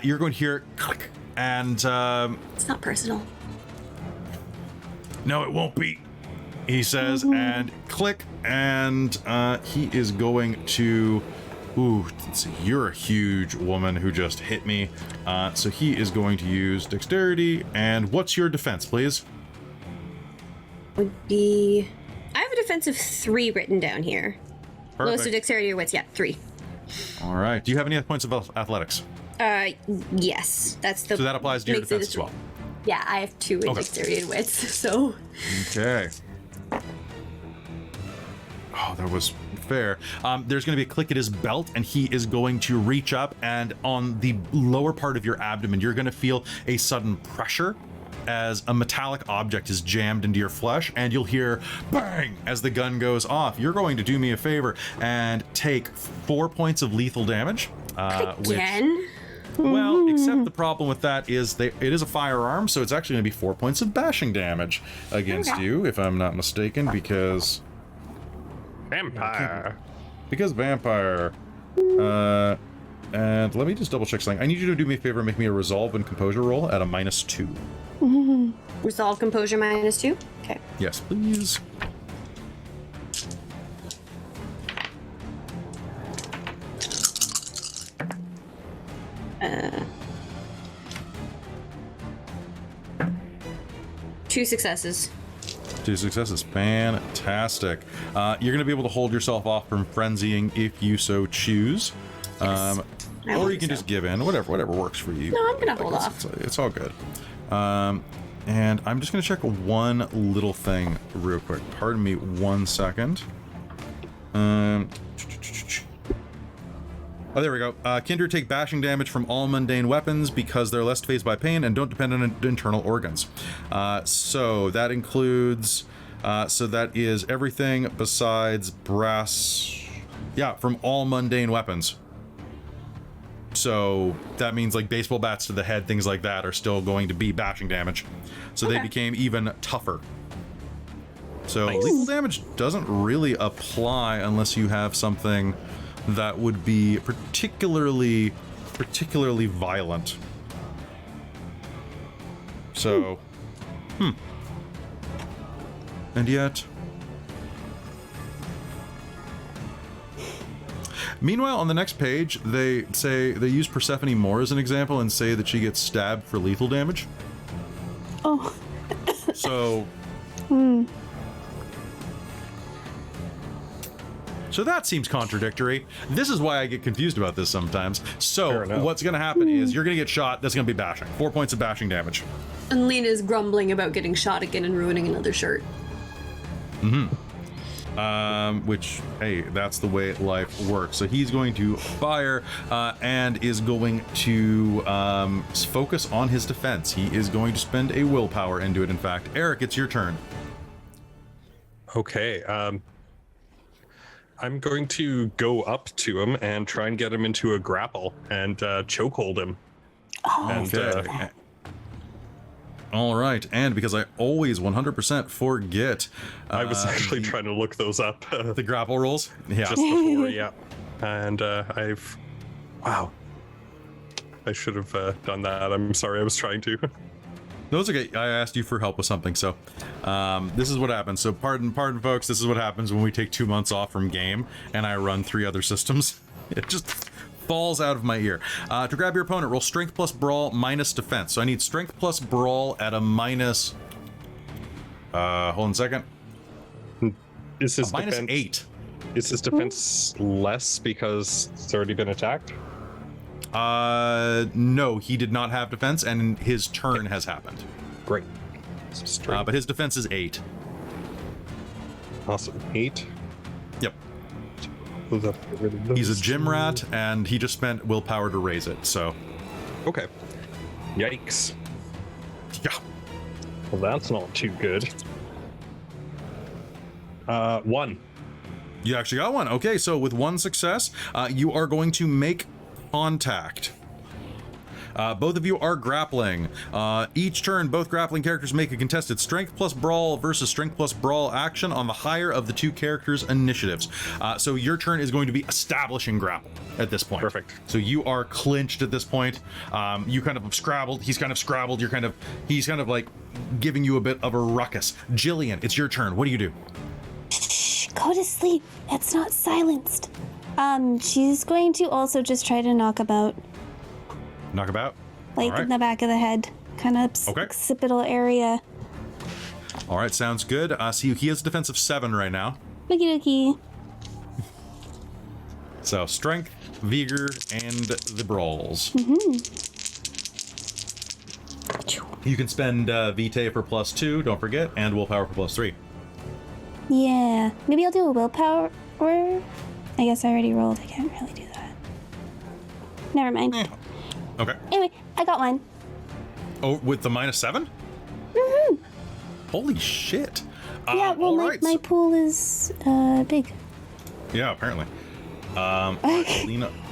You're going to hear click, and... It's not personal. No, it won't be, he says, and click, and he is going to Ooh, let's see. You're a huge woman who just hit me. So he is going to use dexterity. And what's your defense, please? Would be... I have a defense of 3 written down here. Perfect. Lowest of dexterity or wits? Yeah, 3. All right. Do you have any points of athletics? Yes. That's the... So that applies to your makes it defense as well. Yeah, I have 2 in dexterity and wits, so... Okay. Oh, that was fair. There's going to be a click at his belt, and he is going to reach up, and on the lower part of your abdomen, you're going to feel a sudden pressure as a metallic object is jammed into your flesh, and you'll hear bang as the gun goes off. You're going to do me a favor and take 4 points of lethal damage. Again? Well, except the problem with that is it is a firearm, so it's actually going to be 4 points of bashing damage against you, if I'm not mistaken, because... Vampire. Because vampire. And let me just double check something. I need you to do me a favor and make me a resolve and composure roll at a -2. Resolve composure -2? Okay. Yes, please. Two successes. 2 successes. Fantastic. You're going to be able to hold yourself off from frenzying if you so choose. Yes. Or you can just give in. Whatever works for you. No, I'm going to hold off. It's all good. And I'm just going to check one little thing real quick. Pardon me 1 second. Oh, there we go. Kindred take bashing damage from all mundane weapons because they're less phased by pain and don't depend on internal organs. So that includes... so that is everything besides brass... Yeah, from all mundane weapons. So that means like baseball bats to the head, things like that are still going to be bashing damage. So they became even tougher. So lethal damage doesn't really apply unless you have something that would be particularly violent. So, And yet... Meanwhile, on the next page, they use Persephone Moore as an example and say that she gets stabbed for lethal damage. Oh. So... So that seems contradictory. This is why I get confused about this sometimes. So what's going to happen is you're going to get shot. That's going to be bashing. 4 points of bashing damage. And Lena's grumbling about getting shot again and ruining another shirt. Which, hey, that's the way life works. So he's going to fire and is going to focus on his defense. He is going to spend a willpower into it, in fact. Erik, it's your turn. Okay. I'm going to go up to him and try and get him into a grapple and chokehold him. Okay. All right, and because I always 100% forget... I was actually trying to look those up. The grapple rolls? Yeah. Just before, yeah. And Wow. I should have done that. I'm sorry, I was trying to. No, it's okay. I asked you for help with something, so this is what happens. So pardon, folks, this is what happens when we take 2 months off from game and I run 3 other systems. It just falls out of my ear. To grab your opponent, roll strength plus brawl minus defense. So I need strength plus brawl at a minus... hold on a second. Is his minus defense, 8. Is his defense less because it's already been attacked? No, he did not have defense, and his turn has happened. Great. But his defense is 8. Awesome. 8. Yep. He's a gym rat, and he just spent willpower to raise it, so... Okay. Yikes. Yeah. Well, that's not too good. 1. You actually got 1. Okay, so with 1 success, you are going to make contact. Both of you are grappling. Each turn, both grappling characters make a contested strength plus brawl versus strength plus brawl action on the higher of the 2 characters' initiatives. So your turn is going to be establishing grapple at this point. Perfect. So you are clinched at this point. You kind of have scrabbled. He's kind of scrabbled. He's kind of like giving you a bit of a ruckus. Jillian, it's your turn. What do you do? Shh, go to sleep. It's not silenced. She's going to also just try to knock about, Knockabout. like in the back of the head, kind of occipital area. All right, sounds good. So he has a defense of 7 right now. Okie dokie. So strength, vigor, and the brawls. You can spend Vitae for +2, don't forget, and willpower for +3. Yeah, maybe I'll do a willpower. I guess I already rolled. I can't really do that. Never mind. Okay. Anyway, I got one. Oh, with the -7? Holy shit. Yeah, well, all my, right, my pool is big. Yeah, apparently.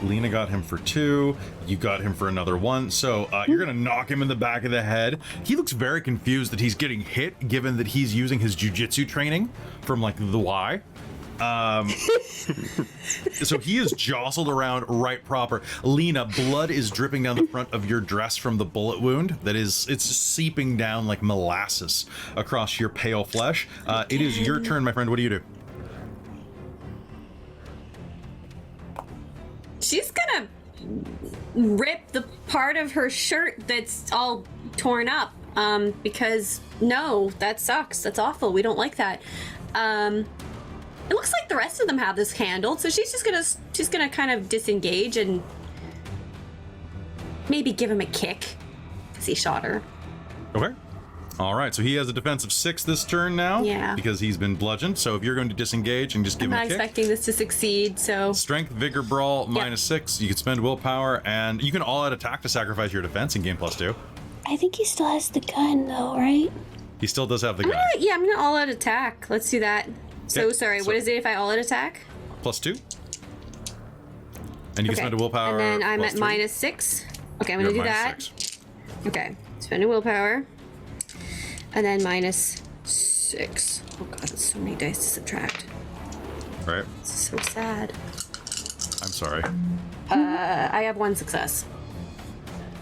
Lena got him for 2. You got him for another 1. So you're gonna knock him in the back of the head. He looks very confused that he's getting hit, given that he's using his jujitsu training from like the Y. So he is jostled around right proper. Lena, blood is dripping down the front of your dress from the bullet wound. It's seeping down like molasses across your pale flesh. It is your turn, my friend. What do you do? She's gonna rip the part of her shirt that's all torn up. Because no, that sucks. That's awful. We don't like that. It looks like the rest of them have this handled, so she's gonna kind of disengage and maybe give him a kick because he shot her. Okay. All right, so he has a defense of 6 this turn now. Yeah. Because he's been bludgeoned. So if you're going to disengage and just give I'm him not a kick. expecting this to succeed, so Strength, vigor, brawl, -6. You can spend willpower, and you can all out attack to sacrifice your defense and gain +2. I think he still has the gun, though, right? He still does have the gun. I'm gonna all out attack. Let's do that. So Okay, sorry, so- what is it if I all out attack? +2. And you can spend a willpower. And then I'm at +3. -6. Okay, I'm You're gonna do at that. -6. Okay, spend a willpower. And then -6. Oh god, that's so many dice to subtract. Right. This is so sad. I'm sorry. I have 1 success.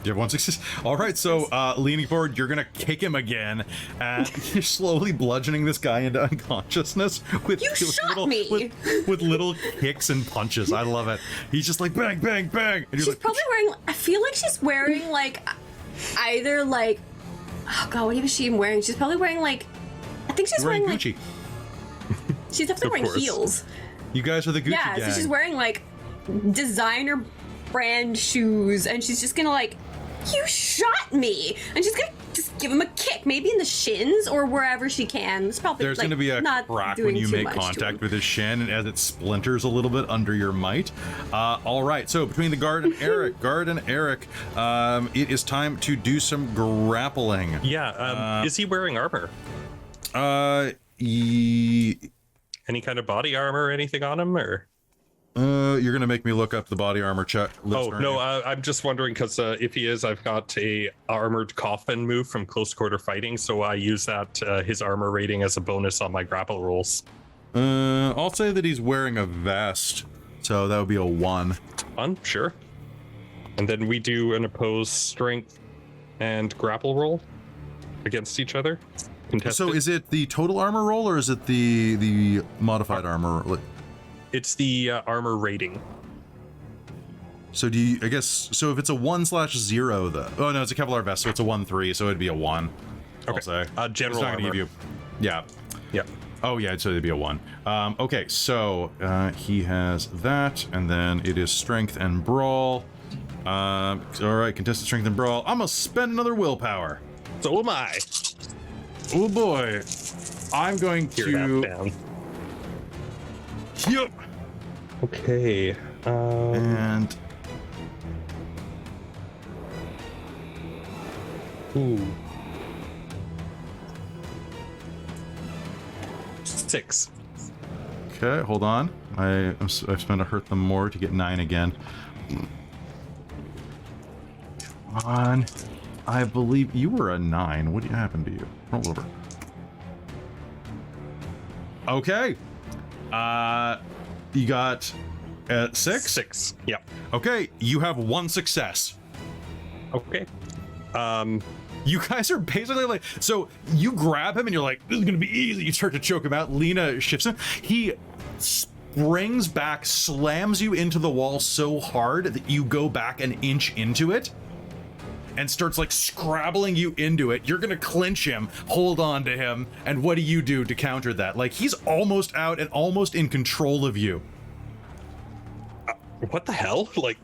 You have 1 success. All right, so leaning forward, you're gonna kick him again, and you're slowly bludgeoning this guy into unconsciousness with You shot little, me! with little kicks and punches. I love it. He's just like bang, bang, bang. And you're She's like, probably wearing, I feel like she's wearing like, either like, oh god, what is she even wearing? She's probably wearing like, I think she's wearing wearing Gucci. like, she's definitely Of wearing course. heels. You guys are the Gucci Yeah, gang. so she's wearing like designer brand shoes, and she's just gonna like, you shot me, and she's gonna just give him a kick, maybe in the shins or wherever she can. It's probably There's like, going to be a not crack doing when you too make much to contact him. with his shin, and as it splinters a little bit under your might. All right, so between the guard and Erik, it is time to do some grappling. Yeah. Is he wearing armor? Any kind of body armor or anything on him, or? You're gonna make me look up the body armor check. Oh no, I'm just wondering because if he is, I've got a armored coffin move from close quarter fighting, so I use that his armor rating as a bonus on my grapple rolls. I'll say that he's wearing a vest, so that would be a 1. Fun, sure. And then we do an opposed strength and grapple roll against each other. Contested. So is it the total armor roll, or is it the modified armor? It's the armor rating. So do you? I guess so. If it's a 1/0, though. Oh no, it's a Kevlar vest, so it's a 1/3, so it'd be a 1. I'll say. General It's not gonna armor. give you. Yeah. Yeah. Oh yeah, so it'd be a 1. Okay, so he has that, and then it is strength and brawl. All right, contested strength and brawl. I'm gonna spend another willpower. So am I. Oh boy, I'm going Tear to. that down. Yep. Okay. And Ooh. 6. okay, hold on. I've spent a hurt them more to get 9 again. Come on. I believe you were a 9. What happened to you? Roll over. Okay. You got 6? 6. Yep. Okay, you have 1 success. Okay. You guys are basically like, so you grab him and you're like, this is gonna be easy. You start to choke him out. Lena shifts him. He springs back, slams you into the wall so hard that you go back an inch into it, and starts like scrabbling you into it. You're gonna clinch him, hold on to him, and what do you do to counter that? Like, he's almost out and almost in control of you. What the hell? Like,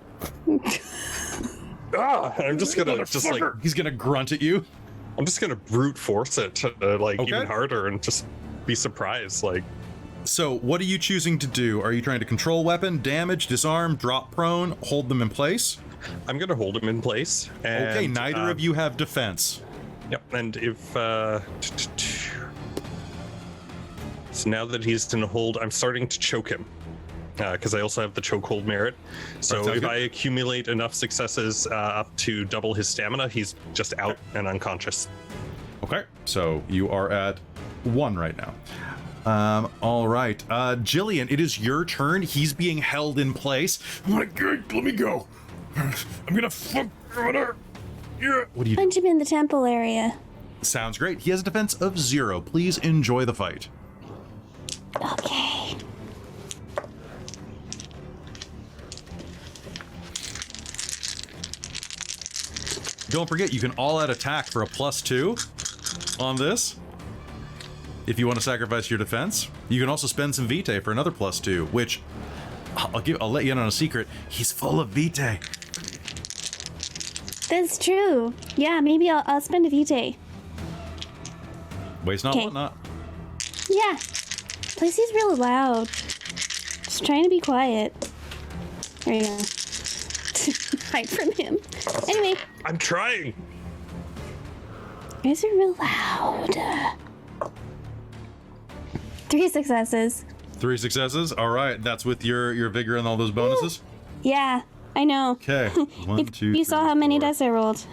I'm just gonna he's gonna grunt at you. I'm just gonna brute force it to even harder and just be surprised. Like, so what are you choosing to do? Are you trying to control weapon, damage, disarm, drop prone, hold them in place? I'm gonna hold him in place. And, okay, neither of you have defense. Yep, and if so now that he's in a hold, I'm starting to choke him. Because I also have the chokehold merit. So if I accumulate enough successes up to double his stamina, he's just out and unconscious. Okay, so you are at 1 right now. All right, Jillian, it is your turn. He's being held in place. Oh my God, let me go. I'm gonna fuck her. Yeah. What do you do? Punch him in the temple area. Sounds great. He has a defense of 0. Please enjoy the fight. Okay. Don't forget, you can all out attack for a +2 on this. If you want to sacrifice your defense, you can also spend some vitae for another +2, which I'll let you in on a secret. He's full of vitae. That's true. Yeah, maybe I'll spend a vitae. Waste not, Okay. want not. Yeah. Plus he's real loud. Just trying to be quiet. There you go. Hide from him. Anyway. I'm trying. You guys are real loud. 3 successes. 3 successes. All right, that's with your vigor and all those bonuses. Yeah, I know. Okay. 1, 2. You saw how many dice I rolled.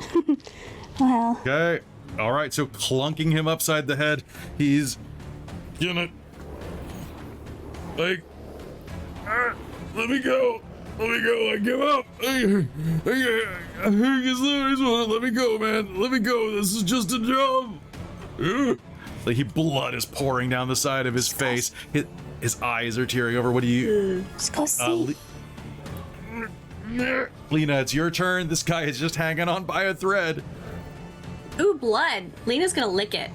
Well. Okay. All right. So clunking him upside the head, he's gonna like. Let me go. Let me go. I give up. Let me go, man. Let me go. This is just a job. Like blood is pouring down the side of his face. His eyes are tearing over. What do you? Just go see. Lena, it's your turn. This guy is just hanging on by a thread. Ooh, blood. Lena's gonna lick it.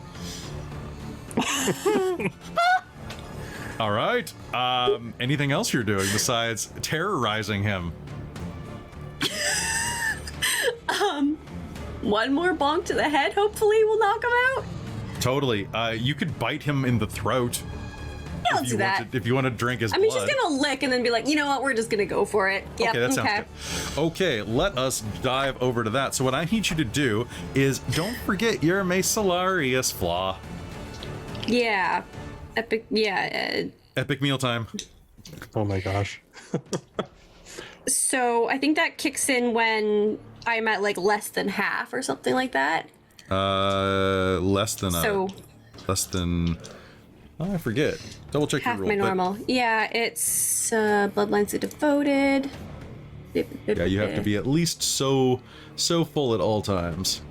All right. Anything else you're doing besides terrorizing him? One more bonk to the head, hopefully will knock him out. Totally. You could bite him in the throat. Yeah, let's do that. If you want to drink his I mean, blood. she's gonna lick and then be like, you know what, we're just gonna go for it. Yep, Okay, that sounds good. Okay, let us dive over to that. So what I need you to do is don't forget your Macellarius flaw. Yeah. Epic, yeah. Epic mealtime. Oh my gosh. So I think that kicks in when I'm at like less than half or something like that. Less than oh, I forget. Double check Half your my rule. normal. Yeah, it's Bloodlines of Devoted. Yeah, you have to be at least so full at all times.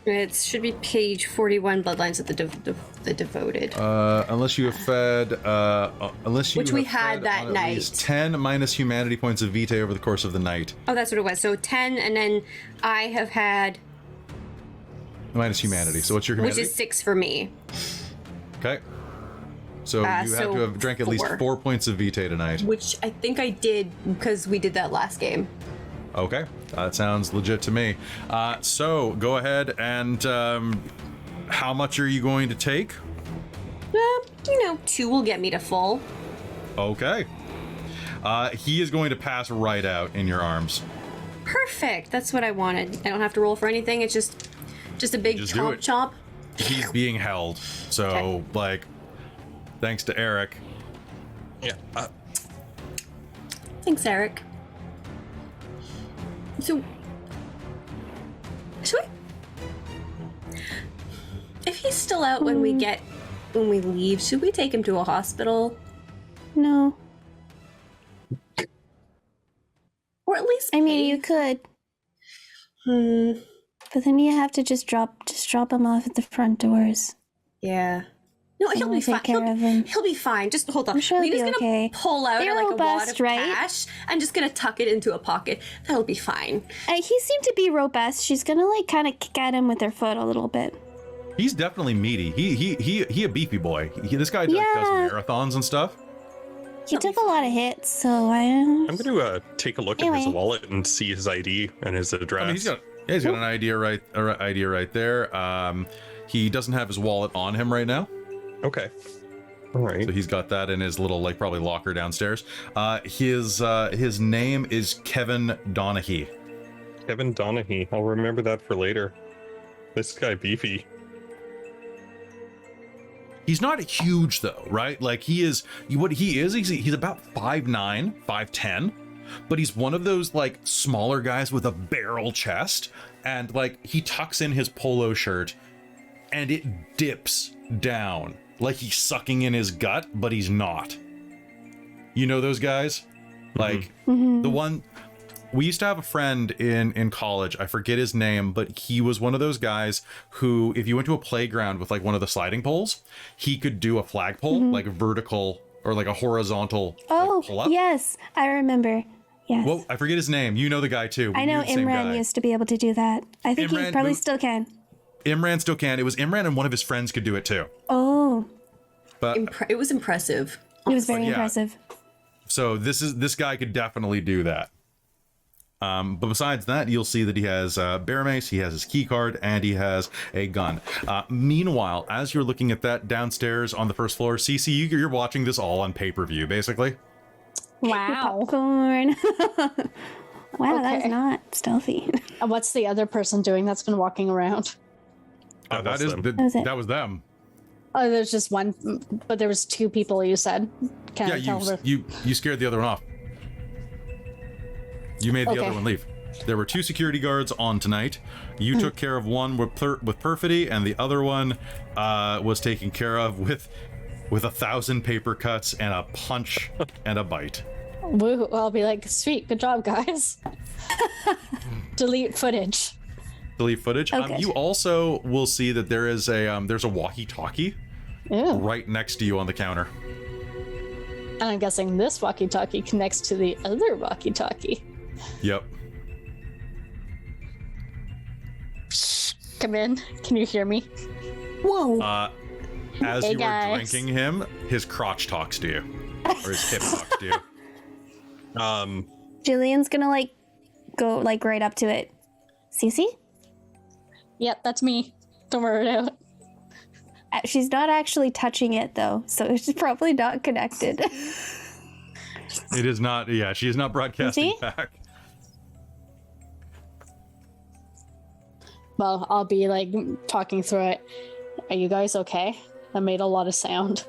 It should be page 41, Bloodlines of the Devoted. Unless you have fed, unless you Which we have had fed that on night. at least 10 minus humanity points of vitae over the course of the night. Oh, that's what it was. So 10, and then I have had... Minus humanity. So what's your humanity? Which is 6 for me. Okay. So you have to have drank at least 4 points of vitae tonight. Which I think I did because we did that last game. Okay, that sounds legit to me. So go ahead and how much are you going to take? 2 will get me to full. Okay. He is going to pass right out in your arms. Perfect. That's what I wanted. I don't have to roll for anything. It's just a big Just do chomp it. chomp. He's being held. So, Okay. like, thanks to Erik. Yeah. Thanks, Erik. So, should we? If he's still out when we leave, should we take him to a hospital? No. Or at least I mean, you could. But then you have to just drop him off at the front doors. Yeah. No, he'll be fine. Take care of him. He'll be fine. Just hold on. I'm sure he'll Lena's be gonna okay. pull out They're like robust, a wad of right? cash and just gonna tuck it into a pocket. That'll be fine. He seemed to be robust. She's gonna like kind of kick at him with her foot a little bit. He's definitely meaty. He a beefy boy. This guy does marathons and stuff. He took a lot of hits, so I'm going to take a look at his Anyway. wallet and see his ID and his address. I mean, he's got an idea right there. He doesn't have his wallet on him right now. Okay. All right. So he's got that in his little, like, probably locker downstairs. His name is Kevin Donaghy. Kevin Donaghy. I'll remember that for later. This guy beefy. He's not huge though, right? Like he's about 5'9", 5'10", but he's one of those like smaller guys with a barrel chest, and like he tucks in his polo shirt and it dips down like he's sucking in his gut, but he's not. You know those guys? Like the one we used to have a friend in college, I forget his name, but he was one of those guys who, if you went to a playground with like one of the sliding poles, he could do a flagpole, like vertical or like a horizontal pull up. Yes, I remember. Yes. Well, I forget his name. You know the guy too. I know Imran used to be able to do that. I think he Imran probably still can. Imran still can. It was Imran and one of his friends could do it too. Oh, But It was impressive. it was very yeah. impressive. so this guy could definitely do that. But besides that, you'll see that he has bear mace, he has his key card, and he has a gun. Meanwhile, as you're looking at that downstairs on the first floor, CC, you're watching this all on pay-per-view, basically. Wow. Popcorn. Wow, that was Okay. not stealthy. And what's the other person doing that's been walking around? That That was is them. was it. that was them. Oh, there's just one, but there was two people you said. Can I tell her? you scared the other one off. You made the Okay. other one leave. There were 2 security guards on tonight. You took care of one with perfidy, and the other one was taken care of with 1,000 paper cuts and a punch and a bite. Woo, I'll be like, sweet, good job, guys. Delete footage. Delete footage. Oh, good. You also will see that there is there's a walkie-talkie Ew. right next to you on the counter. And I'm guessing this walkie-talkie connects to the other walkie-talkie. Yep. Come in. Can you hear me? Whoa. As Hey, you are guys. drinking him, his crotch talks to you, or his hip talks to you. Jillian's gonna like go like right up to it. Cece? Yep, that's me. Don't worry about it. She's not actually touching it though, so it's probably not connected. It is not. Yeah, she is not broadcasting See? back. Well, I'll be like talking through it. Are you guys okay? That made a lot of sound.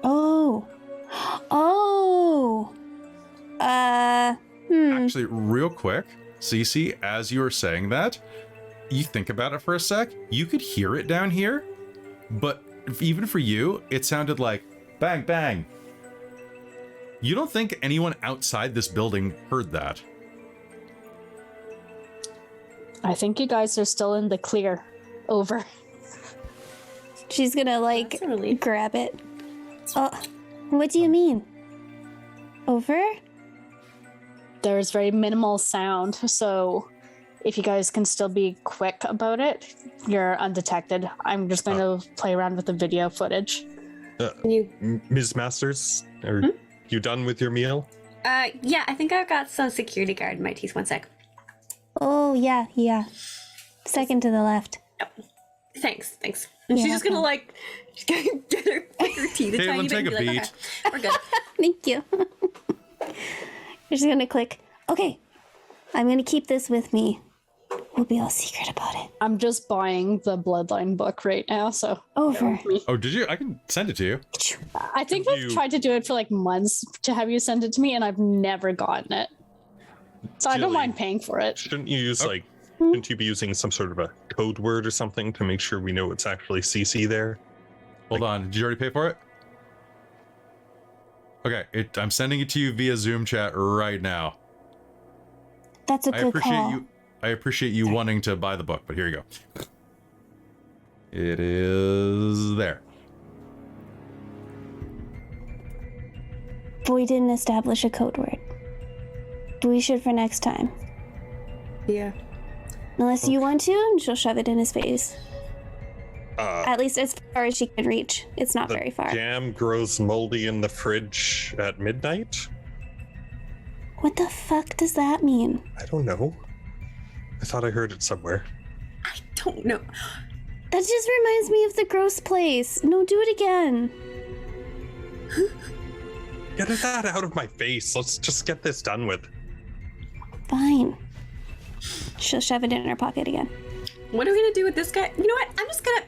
Oh. Oh. Actually, real quick, Cece, as you were saying that, you think about it for a sec. You could hear it down here, but even for you, it sounded like bang, bang. You don't think anyone outside this building heard that? I think you guys are still in the clear. Over. She's gonna like That's a relief. grab it. Oh, what do you mean? Over? There's very minimal sound, so if you guys can still be quick about it, you're undetected. I'm just going to play around with the video footage. Ms. Masters, are you done with your meal? Yeah, I think I've got some security guard in my teeth. One sec. Oh yeah, yeah. Second to the left. Thanks. And she's just gonna like, she's gonna get her teeth a Caitlin, tiny bit take and a be like, beat. okay, we're good. Thank you. You're just gonna click. Okay, I'm gonna keep this with me. We'll be all secret about it. I'm just buying the Bloodline book right now, so Over. Oh, did you? I can send it to you. I think Did I've you- tried to do it for like months to have you send it to me, and I've never gotten it. So I don't Jilly. mind paying for it. Shouldn't you use shouldn't you be using some sort of a code word or something to make sure we know it's actually CC there? Hold on. Did you already pay for it? Okay, I'm sending it to you via Zoom chat right now. That's a I good appreciate call. you. I appreciate you wanting to buy the book, but here you go. It is there. But we didn't establish a code word. We should for next time. Yeah. Unless you want to, and she'll shove it in his face. At least as far as she can reach. It's not very far. Jam grows moldy in the fridge at midnight? What the fuck does that mean? I don't know. I thought I heard it somewhere. I don't know. That just reminds me of the gross place. No, do it again. Get that out of my face. Let's just get this done with. Fine. She'll shove it in her pocket again. What are we gonna do with this guy? You know what?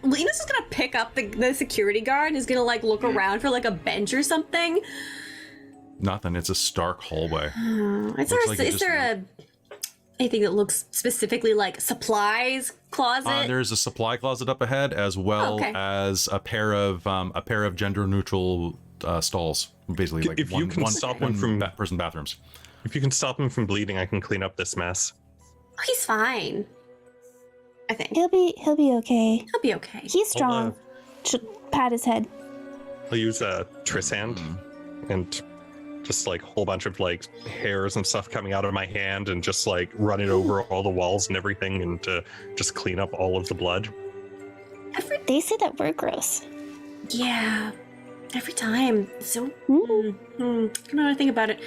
Lena's just gonna pick up the security guard and is gonna like look around for like a bench or something. Nothing. It's a stark hallway. Is there anything that looks specifically like supplies closet? There's a supply closet up ahead, as well as a pair of gender neutral stalls. Basically, like if you can stop him from person bathrooms. If you can stop him from bleeding, I can clean up this mess. Oh, he's fine. I think He'll be okay. he'll be okay. He's strong. She'll pat his head. I'll use a Triss hand and just like a whole bunch of like hairs and stuff coming out of my hand and just like run it over all the walls and everything and to just clean up all of the blood. They say that we're gross. Yeah, every time. So I don't know how to think about it,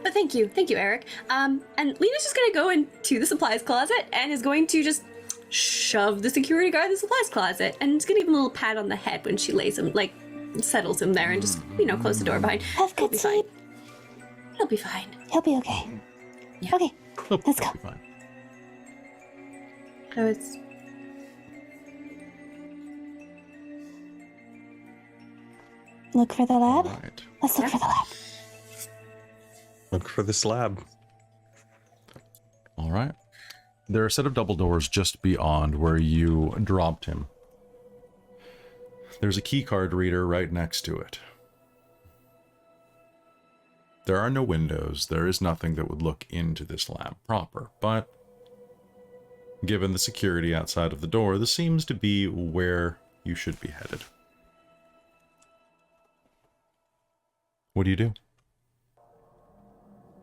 but thank you, Erik. And Lena's just gonna go into the supplies closet and is going to just shove the security guard in the supplies closet, and it's gonna give him a little pat on the head when she lays him, like settles him there, and just close the door behind. Have good sleep. He'll be fine. He'll be okay. Yeah. Okay, let's go. Fine. So it's Look for the lab. All right. Let's look for the lab. Look for this lab. All right. There are a set of double doors just beyond where you dropped him. There's a key card reader right next to it. There are no windows. There is nothing that would look into this lab proper, but given the security outside of the door, this seems to be where you should be headed. What do you do?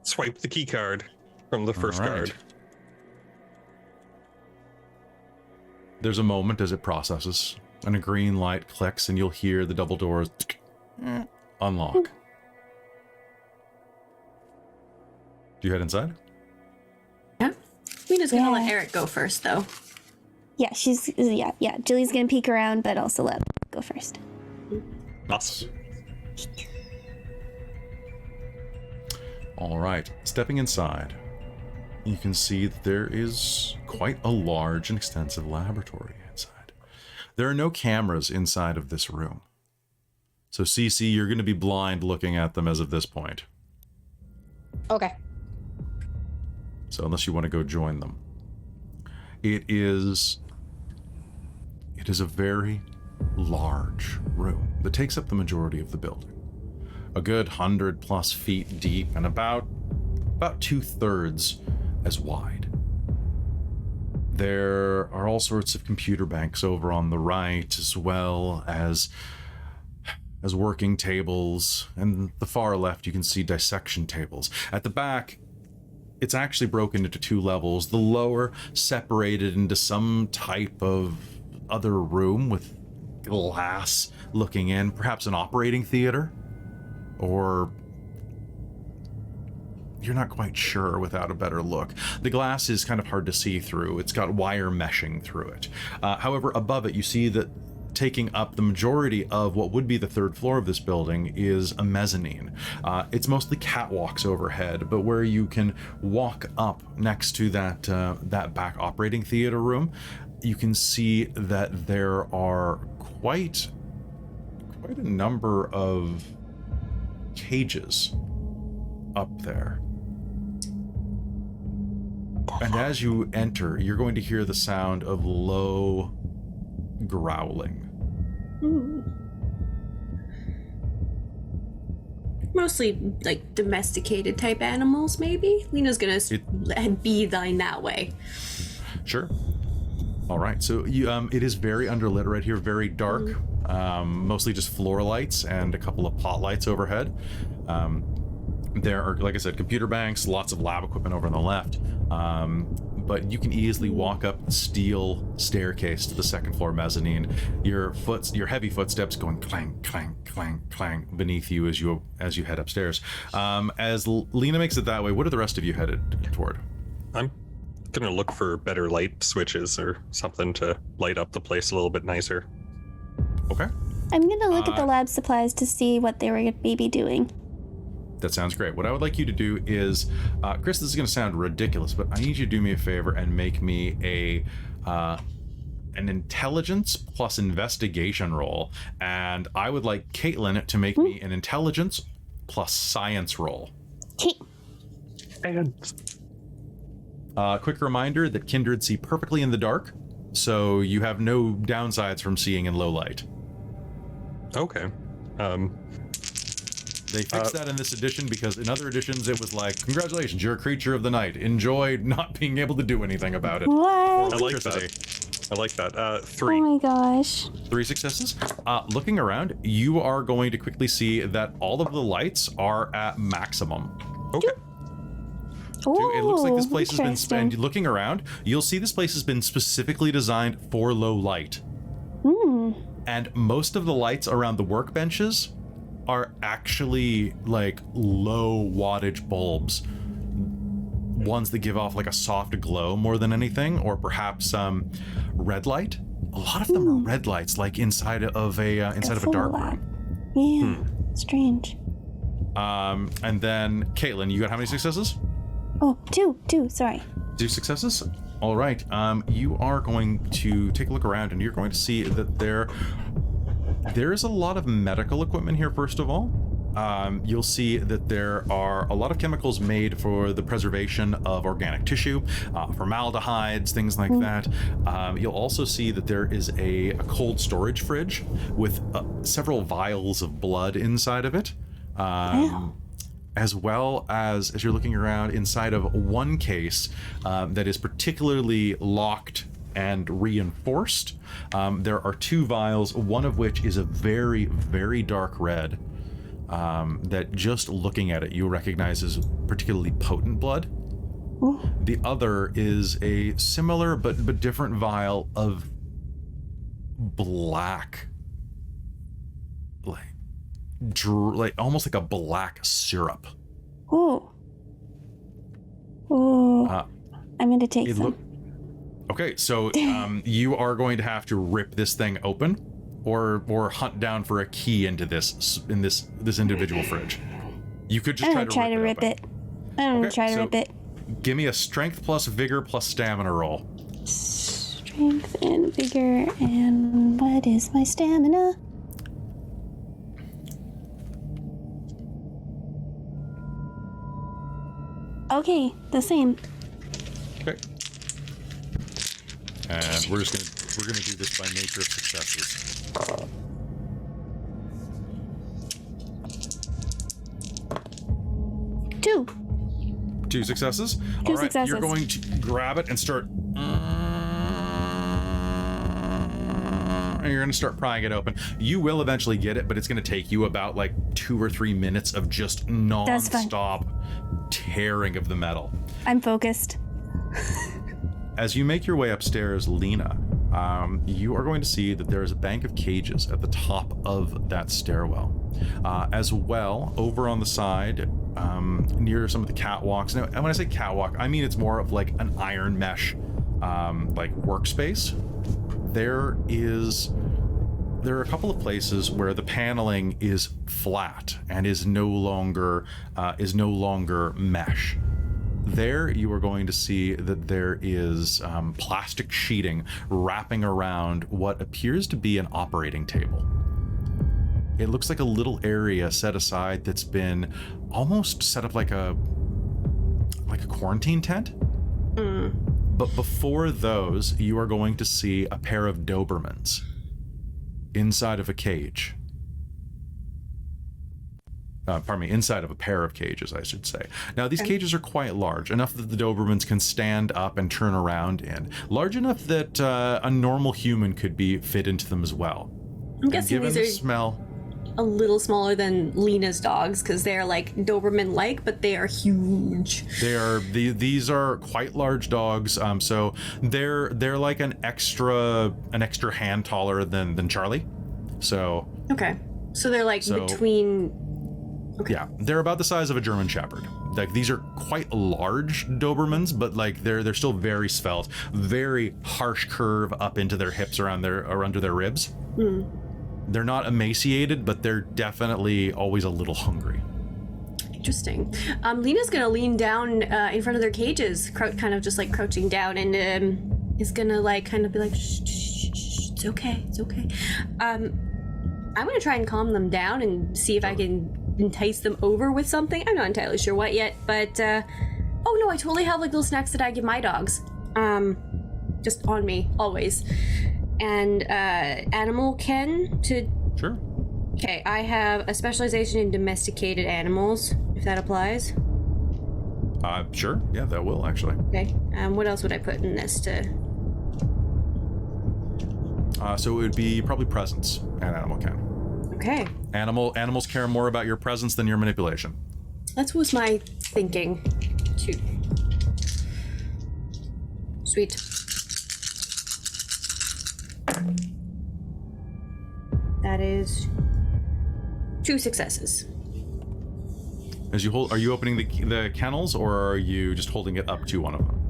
Swipe the key card from the first card. There's a moment as it processes, and a green light clicks, and you'll hear the double doors unlock. Do you head inside? yeah. Lena's gonna let Erik go first, though. Yeah, Julie's gonna peek around, but also let go first. Awesome. All right, stepping inside, you can see that there is quite a large and extensive laboratory inside. There are no cameras inside of this room. So CC, you're going to be blind looking at them as of this point. Okay. So unless you want to go join them. It is a very large room that takes up the majority of the building. A good 100+ feet deep and about 2/3 as wide. There are all sorts of computer banks over on the right, as well as working tables, and the far left you can see dissection tables. At the back, it's actually broken into 2 levels. The lower separated into some type of other room with glass looking in, perhaps an operating theater, or you're not quite sure without a better look. The glass is kind of hard to see through. It's got wire meshing through it. However, above it, you see that taking up the majority of what would be the 3rd floor of this building is a mezzanine. It's mostly catwalks overhead, but where you can walk up next to that back operating theater room, you can see that there are quite a number of cages up there. And as you enter, you're going to hear the sound of low growling. Mostly like domesticated type animals, maybe. Lena's gonna beeline that way. Sure. All right. So you, it is very underlit right here, very dark. Mostly just floor lights and a couple of pot lights overhead. There are, like I said, computer banks, lots of lab equipment over on the left. But you can easily walk up the steel staircase to the second floor mezzanine. Your heavy footsteps going clang, clang, clang, clang beneath you as you head upstairs. As Lena makes it that way, what are the rest of you headed toward? I'm gonna look for better light switches or something to light up the place a little bit nicer. Okay. I'm gonna look at the lab supplies to see what they were maybe doing. That sounds great. What I would like you to do is, Chris, this is going to sound ridiculous, but I need you to do me a favor and make me an intelligence plus investigation roll. And I would like Caitlin to make me an intelligence plus science roll. Okay. And Quick reminder that kindred see perfectly in the dark, so you have no downsides from seeing in low light. okay. They fixed that in this edition because in other editions it was like, congratulations, you're a creature of the night. Enjoy not being able to do anything about it. What? I like that. I like that. 3. Oh my gosh. 3 successes. Looking around, you are going to quickly see that all of the lights are at maximum. Okay. It looks like this Ooh, place has been interesting. spent. Looking around, you'll see this place has been specifically designed for low light. And most of the lights around the workbenches are actually like low wattage bulbs, ones that give off like a soft glow more than anything, or perhaps red light. A lot of them are red lights, like inside of a dark room. Yeah. Strange. And then Caitlin, you got how many successes? Oh, two. Sorry. 2 successes. All right. You are going to take a look around, and you're going to see that there's a lot of medical equipment here. First of all, you'll see that there are a lot of chemicals made for the preservation of organic tissue, formaldehydes, things like that. You'll also see that there is a cold storage fridge with several vials of blood inside of it. As well as you're looking around inside of one case that is particularly locked and reinforced. There are 2 vials, one of which is a very, very dark red that just looking at it you recognize as particularly potent blood. Ooh. The other is a similar but different vial of black, like almost like a black syrup. Ooh. I'm gonna take some. Okay, so you are going to have to rip this thing open, or hunt down for a key into this individual fridge. You could just I'm gonna try to rip it. I'm gonna try to rip it. Give me a strength plus vigor plus stamina roll. Strength and vigor, and what is my stamina? Okay, the same. Okay. And we're gonna do this by nature of successes. Two successes. Two All right, successes. you're going to grab it and start. And you're going to start prying it open. You will eventually get it, but it's going to take you about like 2 or 3 minutes of just non-stop tearing of the metal. I'm focused. As you make your way upstairs, Lena, you are going to see that there is a bank of cages at the top of that stairwell. As well, over on the side, near some of the catwalks. Now, when I say catwalk, I mean it's more of like an iron mesh, like workspace. There are a couple of places where the paneling is flat and is no longer mesh. There you are going to see that there is plastic sheeting wrapping around what appears to be an operating table. It looks like a little area set aside that's been almost set up like a quarantine tent. But before those, you are going to see a pair of Dobermans inside of a cage. inside of a pair of cages, I should say. Now, these cages are quite large, enough that the Dobermans can stand up and turn around in. Large enough that a normal human could be fit into them as well. I'm guessing given these the are smell, a little smaller than Lena's dogs because they're like Doberman-like, but they are huge. These are quite large dogs. So they're like an extra hand taller than Charlie. So Okay, so they're like between. Okay. Yeah, they're about the size of a German Shepherd. Like, these are quite large Dobermans, but like they're still very svelte, very harsh curve up into their hips or under their ribs. They're not emaciated, but they're definitely always a little hungry. Interesting. Lena's gonna lean down in front of their cages, kind of just like crouching down, and is gonna like kind of be like, shh, shh, shh, it's okay, it's okay. I'm gonna try and calm them down and see if I can entice them over with something. I'm not entirely sure what yet, but oh no, I totally have like little snacks that I give my dogs. Just on me, always. And animal ken to... Sure. Okay, I have a specialization in domesticated animals, if that applies. Sure. Yeah, that will actually. Okay. What else would I put in this to... So it would be probably presence and animal ken. Okay. Animals care more about your presence than your manipulation. That was my thinking, too. Sweet. That is 2 successes. As you hold, are you opening the kennels, or are you just holding it up to one of them?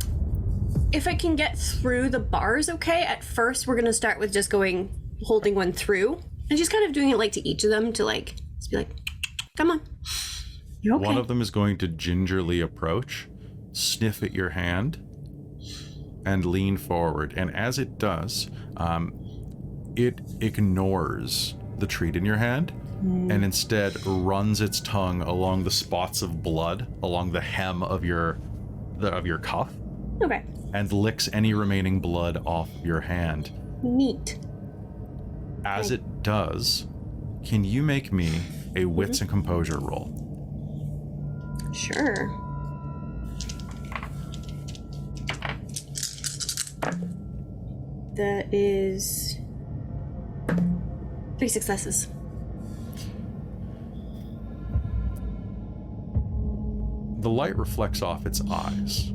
If I can get through the bars, okay. At first, we're gonna start with just holding one through, and just kind of doing it like to each of them to like just be like, come on, you're okay. One of them is going to gingerly approach, sniff at your hand, and lean forward. And as it does, it ignores the treat in your hand and instead runs its tongue along the spots of blood along the hem of your cuff. Okay. And licks any remaining blood off your hand. Neat. As it does, can you make me a wits and composure roll? Sure. That is 3 successes. The light reflects off its eyes.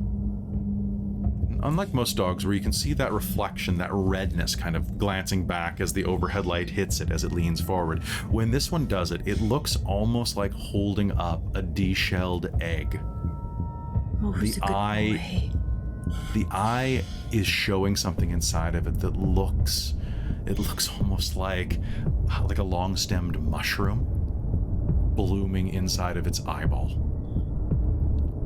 Unlike most dogs, where you can see that reflection, that redness kind of glancing back as the overhead light hits it as it leans forward, when this one does it, it looks almost like holding up a deshelled egg. Oh, who's a good boy? The eye is showing something inside of it that looks almost like a long-stemmed mushroom blooming inside of its eyeball.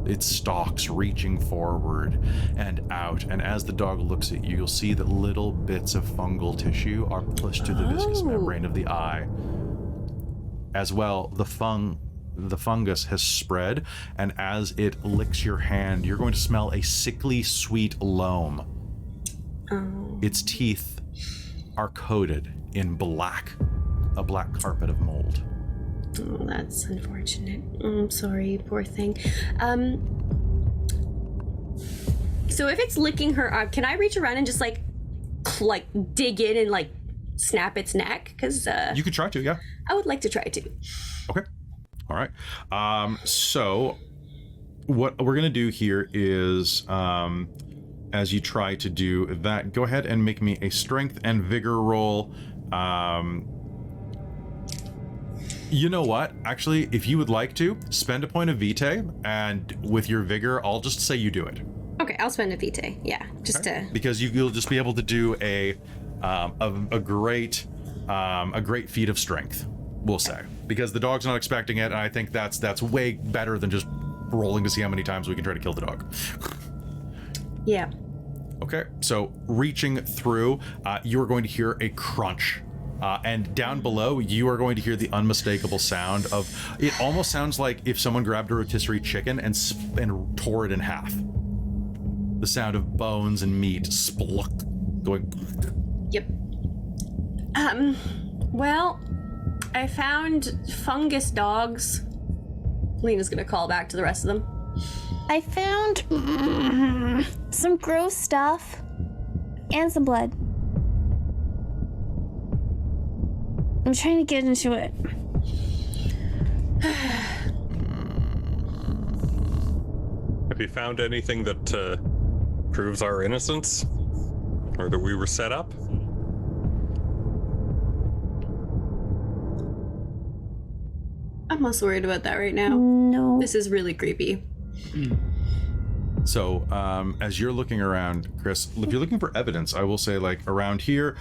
Its stalks reaching forward and out, and as the dog looks at you, you'll see that little bits of fungal tissue are pushed to the viscous membrane of the eye. As well, the fungus has spread, and as it licks your hand, you're going to smell a sickly sweet loam. Its teeth are coated in a black carpet of mold. Oh, that's unfortunate. I'm sorry, poor thing. So if it's licking her arm, can I reach around and just like dig in and like snap its neck? Because you could try to, yeah. I would like to try to. Okay. All right. So what we're gonna do here is, as you try to do that, go ahead and make me a strength and vigor roll. You know what? Actually, if you would like to, spend a point of vitae, and with your vigor, I'll just say you do it. Okay, I'll spend a vitae. Yeah, just to... Because you'll just be able to do a great feat of strength, we'll say. Because the dog's not expecting it, and I think that's way better than just rolling to see how many times we can try to kill the dog. Yeah. Okay, so reaching through, you are going to hear a crunch. And down below, you are going to hear the unmistakable sound of... It almost sounds like if someone grabbed a rotisserie chicken and tore it in half. The sound of bones and meat spluck going... Yep. Well, I found fungus dogs Lena's gonna call back to the rest of them. I found some gross stuff and some blood. I'm trying to get into it. Have you found anything that proves our innocence? Or that we were set up? I'm less worried about that right now. No. This is really creepy. So, as you're looking around, Chris, if you're looking for evidence, I will say, like, around here,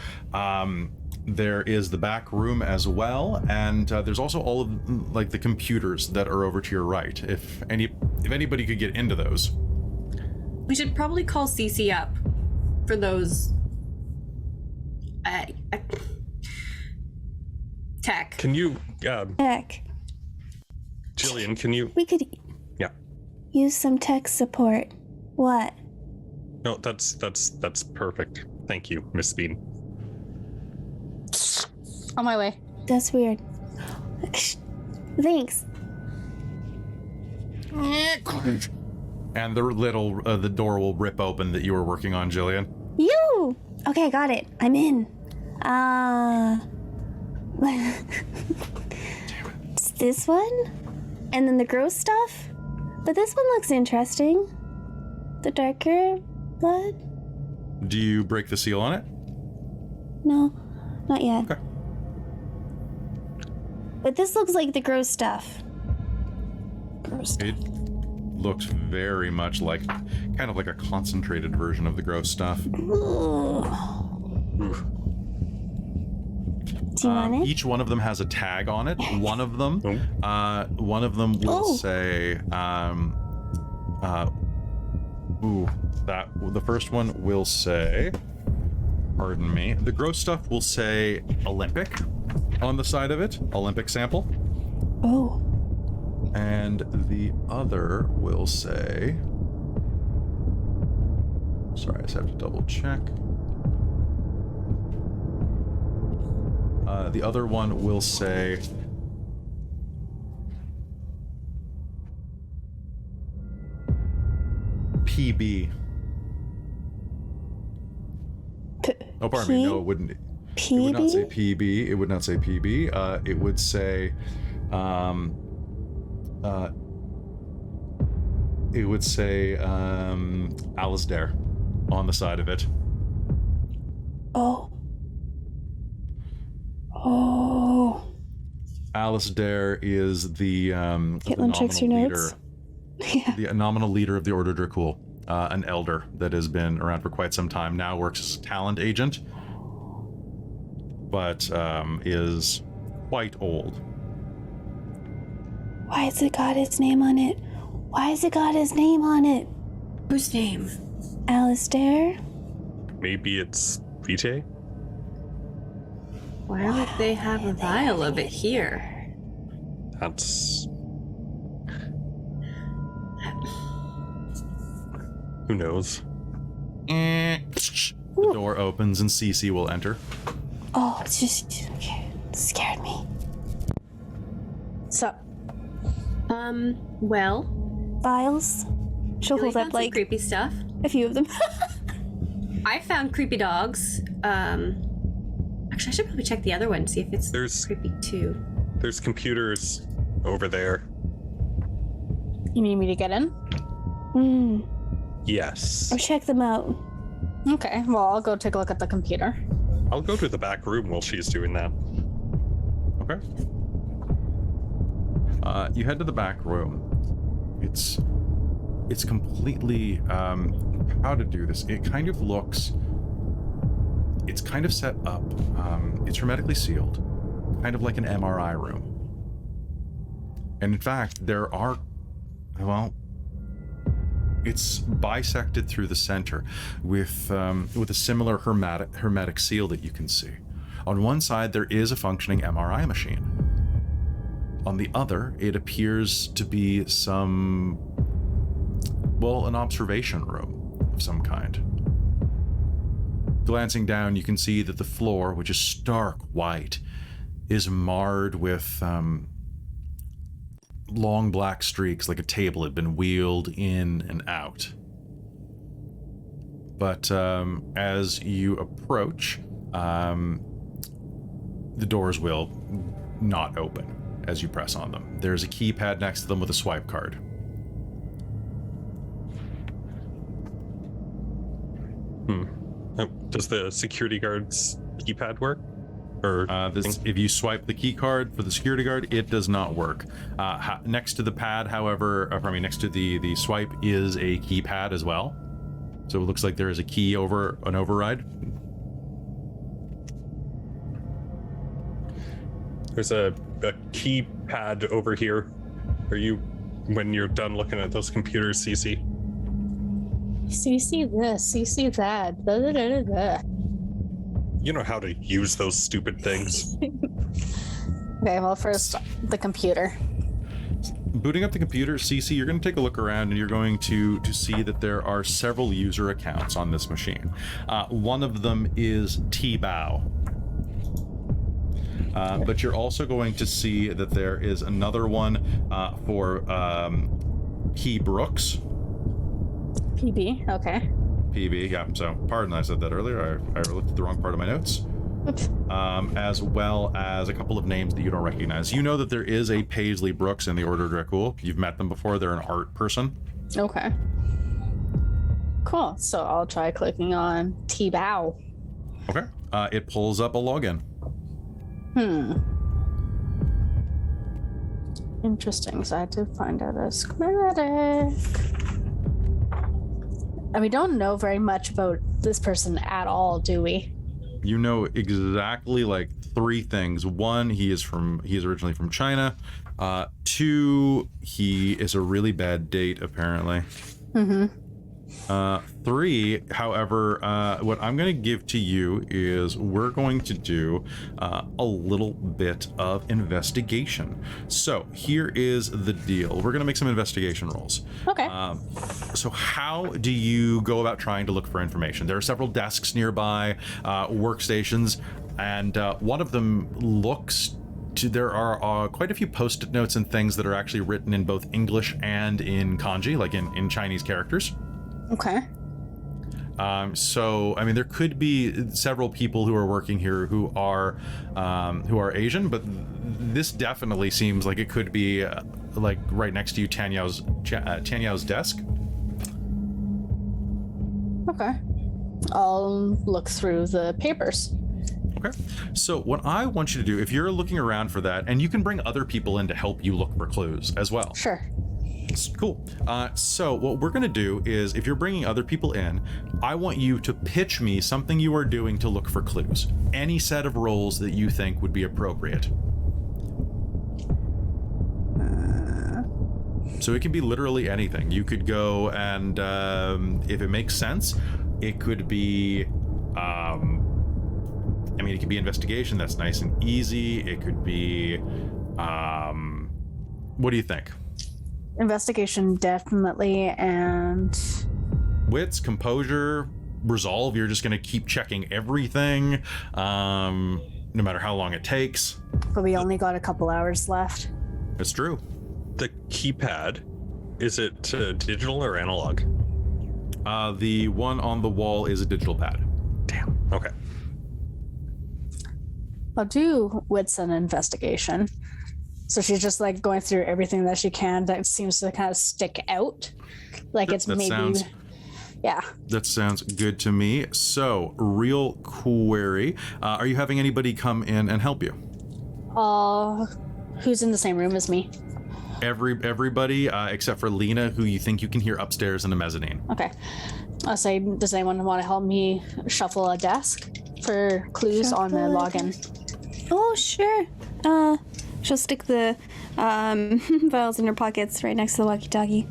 there is the back room as well, and there's also all of, like, the computers that are over to your right. If anybody could get into those. We should probably call CC up for those tech. Can you, Tech. Jillian, can you... We could Yeah. use some tech support. What? No, that's perfect. Thank you, Miss Bean. On my way. That's weird. Thanks. And the door will rip open that you were working on, Jillian. You! Okay, got it. I'm in. It's this one? And then the gross stuff? But this one looks interesting. The darker blood? Do you break the seal on it? No, not yet. Okay. But this looks like the gross stuff. Gross stuff. It looks very much like, kind of like a concentrated version of the gross stuff. Ugh. Do you want it? Each one of them has a tag on it. One of them will say, the first one will say, pardon me, the gross stuff will say Olympic on the side of it, Olympic sample. Oh. And the other will say, sorry, I just have to double check. The other one will say PB. Oh, pardon me. No, it wouldn't. PB? It would not say PB. It would not say PB. It would say, Alasdair on the side of it. Oh. Oh. Alasdair is the Caitlin checks her nominal notes. leader, the nominal leader of the Order Dracul, an elder that has been around for quite some time. Now works as a talent agent, but is quite old. Why has it got his name on it? Why has it got his name on it? Whose name? Alistair? Maybe it's VJ? Why would they have a vial of it here? That's... Who knows? The door opens and Cece will enter. Oh, it's just... Okay. It scared me. So, Well, Vials? She'll Billy hold found up, some like, creepy stuff. a few of them. I found creepy dogs. Actually, I should probably check the other one, see if it's creepy too. There's computers over there. you need me to get in? Yes. Or check them out. Okay, well, I'll go take a look at the computer. I'll go to the back room while she's doing that. Okay. You head to the back room. It's completely, how to do this? It kind of looks, it's kind of set up, it's hermetically sealed, kind of like an MRI room. And in fact, there are, well, it's bisected through the center with a similar hermetic seal that you can see. On one side, there is a functioning MRI machine. On the other, it appears to be an observation room of some kind. Glancing down, you can see that the floor, which is stark white, is marred with long black streaks, like a table had been wheeled in and out. But as you approach, the doors will not open as you press on them. There's a keypad next to them with a swipe card. Does the security guard's keypad work? Or if you swipe the key card for the security guard, it does not work. Next to the pad, however, next to the swipe is a keypad as well. So it looks like there is a key over an override. There's a keypad over here. Are you, when you're done looking at those computers, CC? CC this, CC that. Blah, blah, blah, blah. You know how to use those stupid things. Okay, well, first, the computer. Booting up the computer, CC, you're going to take a look around and you're going to see that there are several user accounts on this machine. One of them is T-Bow. But you're also going to see that there is another one for P. Brooks. PB, okay. PB, yeah, so pardon, I said that earlier. I looked at the wrong part of my notes. As well as a couple of names that you don't recognize. You know that there is a Paisley Brooks in the Order Dracul. You've met them before. They're an art person. Okay. Cool. So I'll try clicking on T-Bow. Okay. It pulls up a login. Interesting. So I had to find out a schematic. And we don't know very much about this person at all, do we? You know exactly like 3 things. 1, he is originally from China. 2, he is a really bad date, apparently. 3, however, what I'm going to give to you is we're going to do a little bit of investigation. So here is the deal. We're going to make some investigation rolls. Okay. So how do you go about trying to look for information? There are several desks nearby, workstations, and one of them looks to, there are quite a few post-it notes and things that are actually written in both English and in kanji, like in Chinese characters. Okay. So I mean, there could be several people who are working here who are Asian, but this definitely seems like it could be like right next to you, Tanyao's desk. Okay. I'll look through the papers. Okay. So what I want you to do, if you're looking around for that, and you can bring other people in to help you look for clues as well. Sure. Cool. So what we're going to do is, if you're bringing other people in, I want you to pitch me something you are doing to look for clues. Any set of roles that you think would be appropriate. So it can be literally anything. You could go and, if it makes sense, it could be, it could be investigation. That's nice and easy. It could be, what do you think? Investigation, definitely, and wits, composure, resolve. You're just going to keep checking everything, no matter how long it takes. But we only got a couple hours left. It's true. The keypad, is it digital or analog? The one on the wall is a digital pad. Damn. Okay. I'll do wits and investigation. So she's just like going through everything that she can that seems to kind of stick out. Like it's maybe... Yeah. That sounds good to me. So, real query. Are you having anybody come in and help you? Who's in the same room as me? Everybody, except for Lena, who you think you can hear upstairs in the mezzanine. Okay. I'll say, does anyone want to help me shuffle a desk for clues on the login? Oh, sure. She'll stick the files in her pockets right next to the walkie-talkie.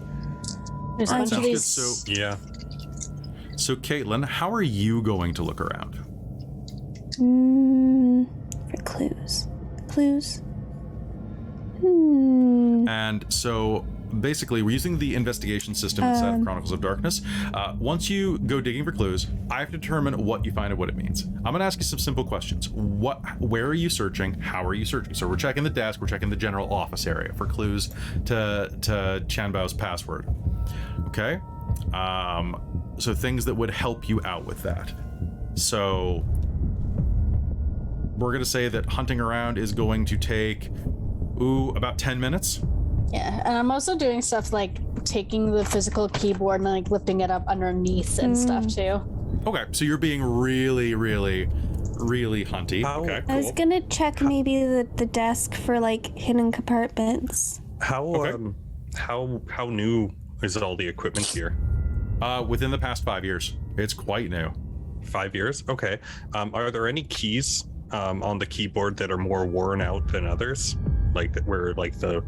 There's a bunch of these. So, Caitlin, how are you going to look around? For clues. And so basically, we're using the investigation system inside of Chronicles of Darkness. Once you go digging for clues, I have to determine what you find and what it means. I'm going to ask you some simple questions. Where are you searching? How are you searching? So we're checking the desk, we're checking the general office area for clues to Chanbao's password. Okay? So things that would help you out with that. So we're going to say that hunting around is going to take, about 10 minutes. Yeah, and I'm also doing stuff like taking the physical keyboard and like lifting it up underneath and stuff too. Okay, so you're being really, really, really hunty. Okay, I was gonna check maybe the desk for like hidden compartments. How new is all the equipment here? Within the past 5 years. It's quite new. 5 years? Okay. Are there any keys on the keyboard that are more worn out than others? Like where like the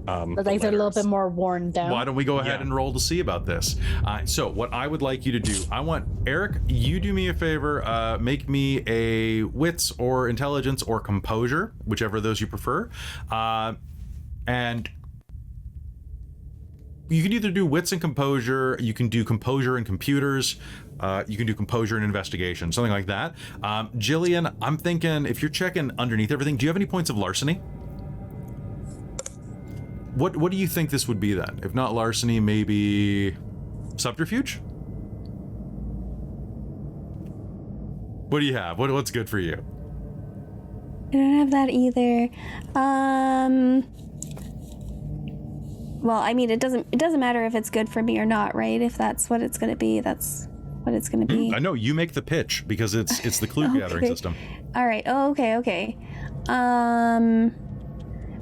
But like they're a little bit more worn down. Why don't we go ahead and roll to see about this? So what I would like you to do, I want Erik, you do me a favor, make me a wits or intelligence or composure, whichever of those you prefer. And you can either do wits and composure, you can do composure and computers, you can do composure and investigation, something like that. Jillian, I'm thinking if you're checking underneath everything, do you have any points of larceny? What do you think this would be then? If not larceny, maybe subterfuge? What do you have? What's good for you? I don't have that either. Well, I mean, it doesn't matter if it's good for me or not, right? If that's what it's gonna be, that's what it's gonna be. I know you make the pitch because it's the clue gathering system. All right. Oh, okay.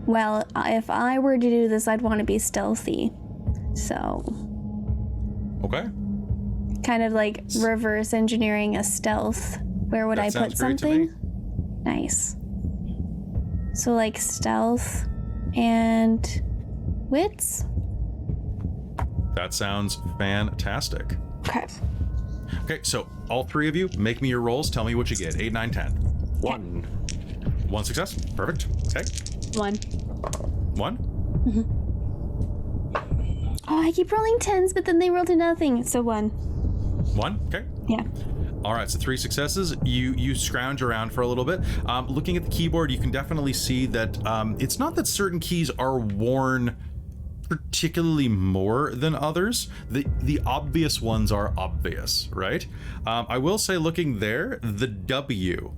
Well, if I were to do this, I'd want to be stealthy. So. Okay. Kind of like reverse engineering a stealth. Where would I put something? Nice. So like stealth and wits? That sounds fantastic. Okay. Okay, so all three of you, make me your rolls. Tell me what you get. 8, 9, 10. 1. 1 success. Perfect. Okay. 1. 1. Mm-hmm. Oh, I keep rolling 10s, but then they roll to nothing. So 1. 1. Okay. Yeah. All right, so 3 successes. You scrounge around for a little bit. Looking at the keyboard, you can definitely see that it's not that certain keys are worn particularly more than others. The obvious ones are obvious, right? I will say, looking there, the W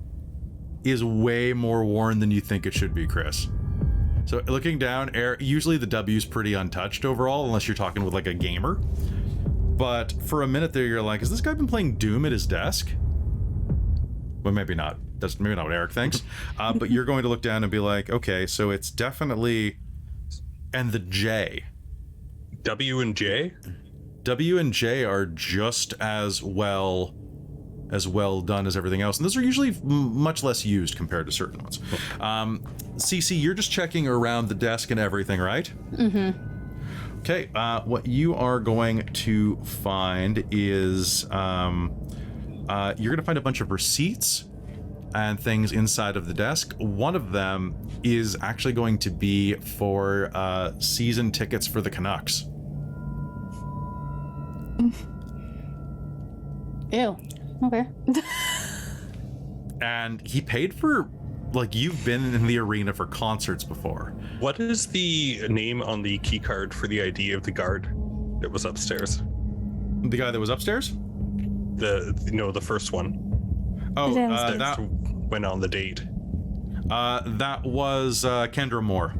is way more worn than you think it should be, Chris. So looking down, usually the W's pretty untouched overall, unless you're talking with like a gamer. But for a minute there, you're like, has this guy been playing Doom at his desk? Well, maybe not. That's maybe not what Erik thinks. But you're going to look down and be like, okay, so it's definitely... And the J. W and J? W and J are just as well done as everything else. And those are usually much less used compared to certain ones. CC, you're just checking around the desk and everything, right? Mm-hmm. Okay, what you are going to find is you're going to find a bunch of receipts and things inside of the desk. One of them is actually going to be for season tickets for the Canucks. Ew. Okay. And he paid for, like, you've been in the arena for concerts before. What is the name on the key card for the ID of the guard that was upstairs? The guy that was upstairs? The first one. Oh, that went on the date. That was Kendra Moore.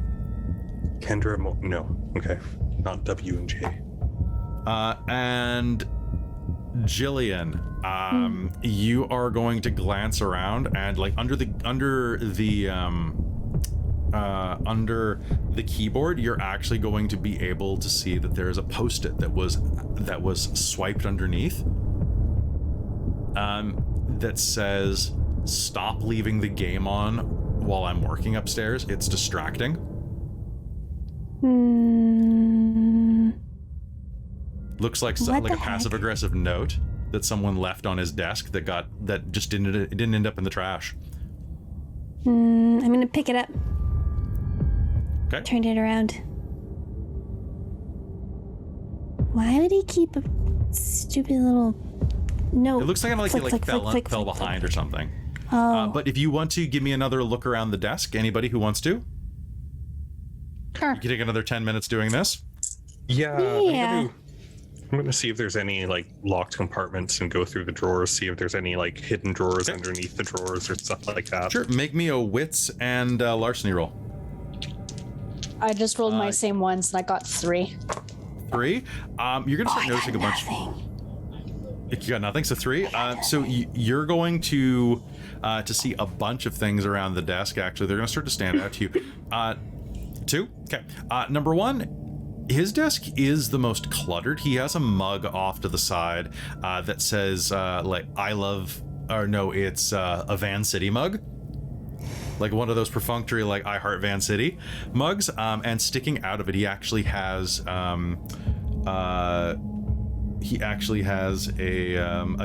Kendra Moore? No. Okay. Not W and J. And Jillian, you are going to glance around and like under the keyboard, you're actually going to be able to see that there is a post-it that was swiped underneath that says, "Stop leaving the game on while I'm working upstairs. It's distracting." Looks like a passive-aggressive note that someone left on his desk that just didn't end up in the trash. I'm gonna pick it up. Okay. Turn it around. Why would he keep a stupid little note? It looks like it fell behind or something. Oh. But if you want to give me another look around the desk, anybody who wants to? Sure. You can take another 10 minutes doing this. Yeah. I'm going to see if there's any like locked compartments and go through the drawers, see if there's any like hidden drawers underneath the drawers or stuff like that. Sure. Make me a wits and larceny roll. I just rolled my same ones and I got 3. 3. You're going to start noticing a bunch. You got nothing, so 3. So you're going to see a bunch of things around the desk. Actually, they're going to start to stand out to you. 2. Okay. Number 1. His desk is the most cluttered. He has a mug off to the side that says like I love, or no, it's a Van City mug, like one of those perfunctory like I heart Van City mugs. And sticking out of it, he actually has a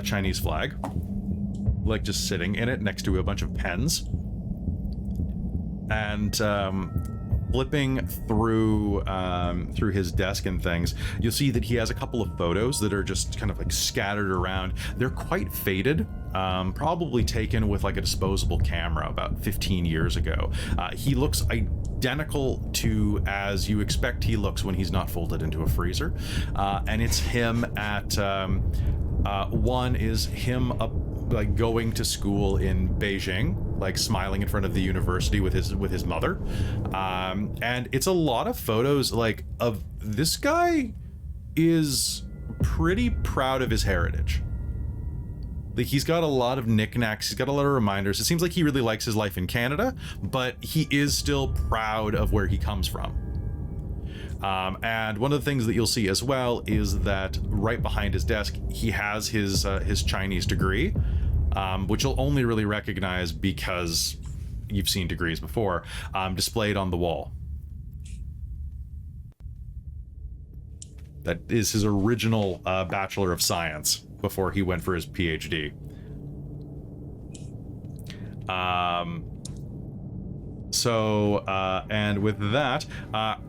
Chinese flag, like just sitting in it next to a bunch of pens. And flipping through his desk and things, you'll see that he has a couple of photos that are just kind of like scattered around. They're quite faded, probably taken with like a disposable camera about 15 years ago. He looks identical to as you expect he looks when he's not folded into a freezer. And it's him at one is him up like going to school in Beijing, like smiling in front of the university with his mother, and it's a lot of photos like of this guy is pretty proud of his heritage. Like he's got a lot of knickknacks, he's got a lot of reminders. It seems like he really likes his life in Canada, but he is still proud of where he comes from. And one of the things that you'll see as well is that right behind his desk, he has his Chinese degree, which you'll only really recognize because you've seen degrees before, displayed on the wall. That is his original Bachelor of Science before he went for his PhD. And with that,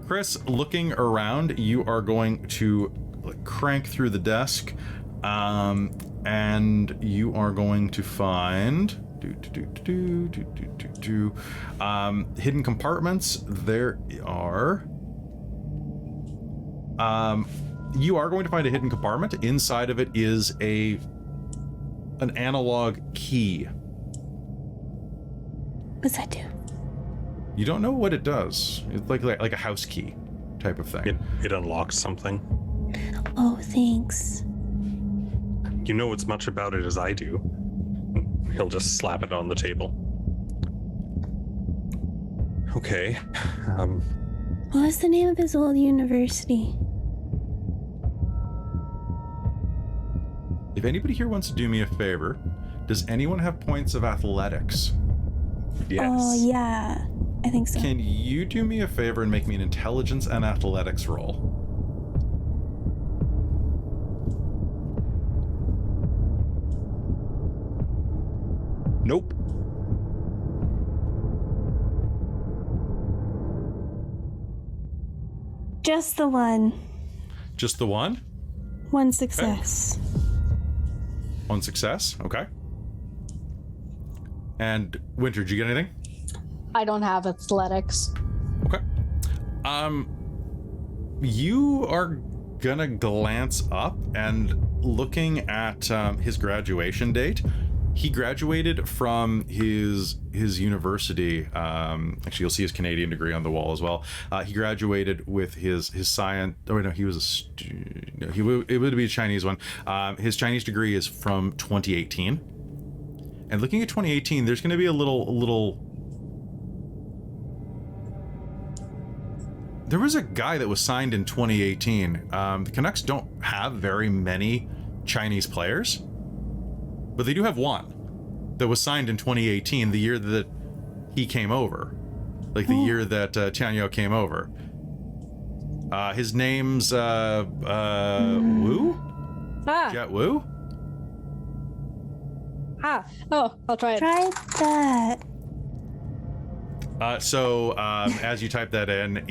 Chris, looking around, you are going to crank through the desk, and you are going to find hidden compartments. There are. You are going to find a hidden compartment. Inside of it is an analog key. What's that do? You don't know what it does. It's like a house key type of thing. It unlocks something. Oh, thanks. You know as much about it as I do. He'll just slap it on the table. Okay. What was the name of his old university? If anybody here wants to do me a favor, does anyone have points of athletics? Yes. Oh, yeah. I think so. Can you do me a favor and make me an intelligence and athletics roll? Nope. Just the one. Just the one? One success. Okay. One success? Okay. And Winter, did you get anything? I don't have athletics. Okay. You are gonna glance up and looking at his graduation date. He graduated from his university. Actually, you'll see his Canadian degree on the wall as well. He graduated with his science. Oh no, he was a. It would be a Chinese one. His Chinese degree is from 2018. And looking at 2018, there's going to be a little. There was a guy that was signed in 2018. The Canucks don't have very many Chinese players, but they do have one that was signed in 2018, the year that he came over, like the year that Tianyo came over. His name's Wu? Jet Wu? Oh, I'll try it. Try that. So as you type that in,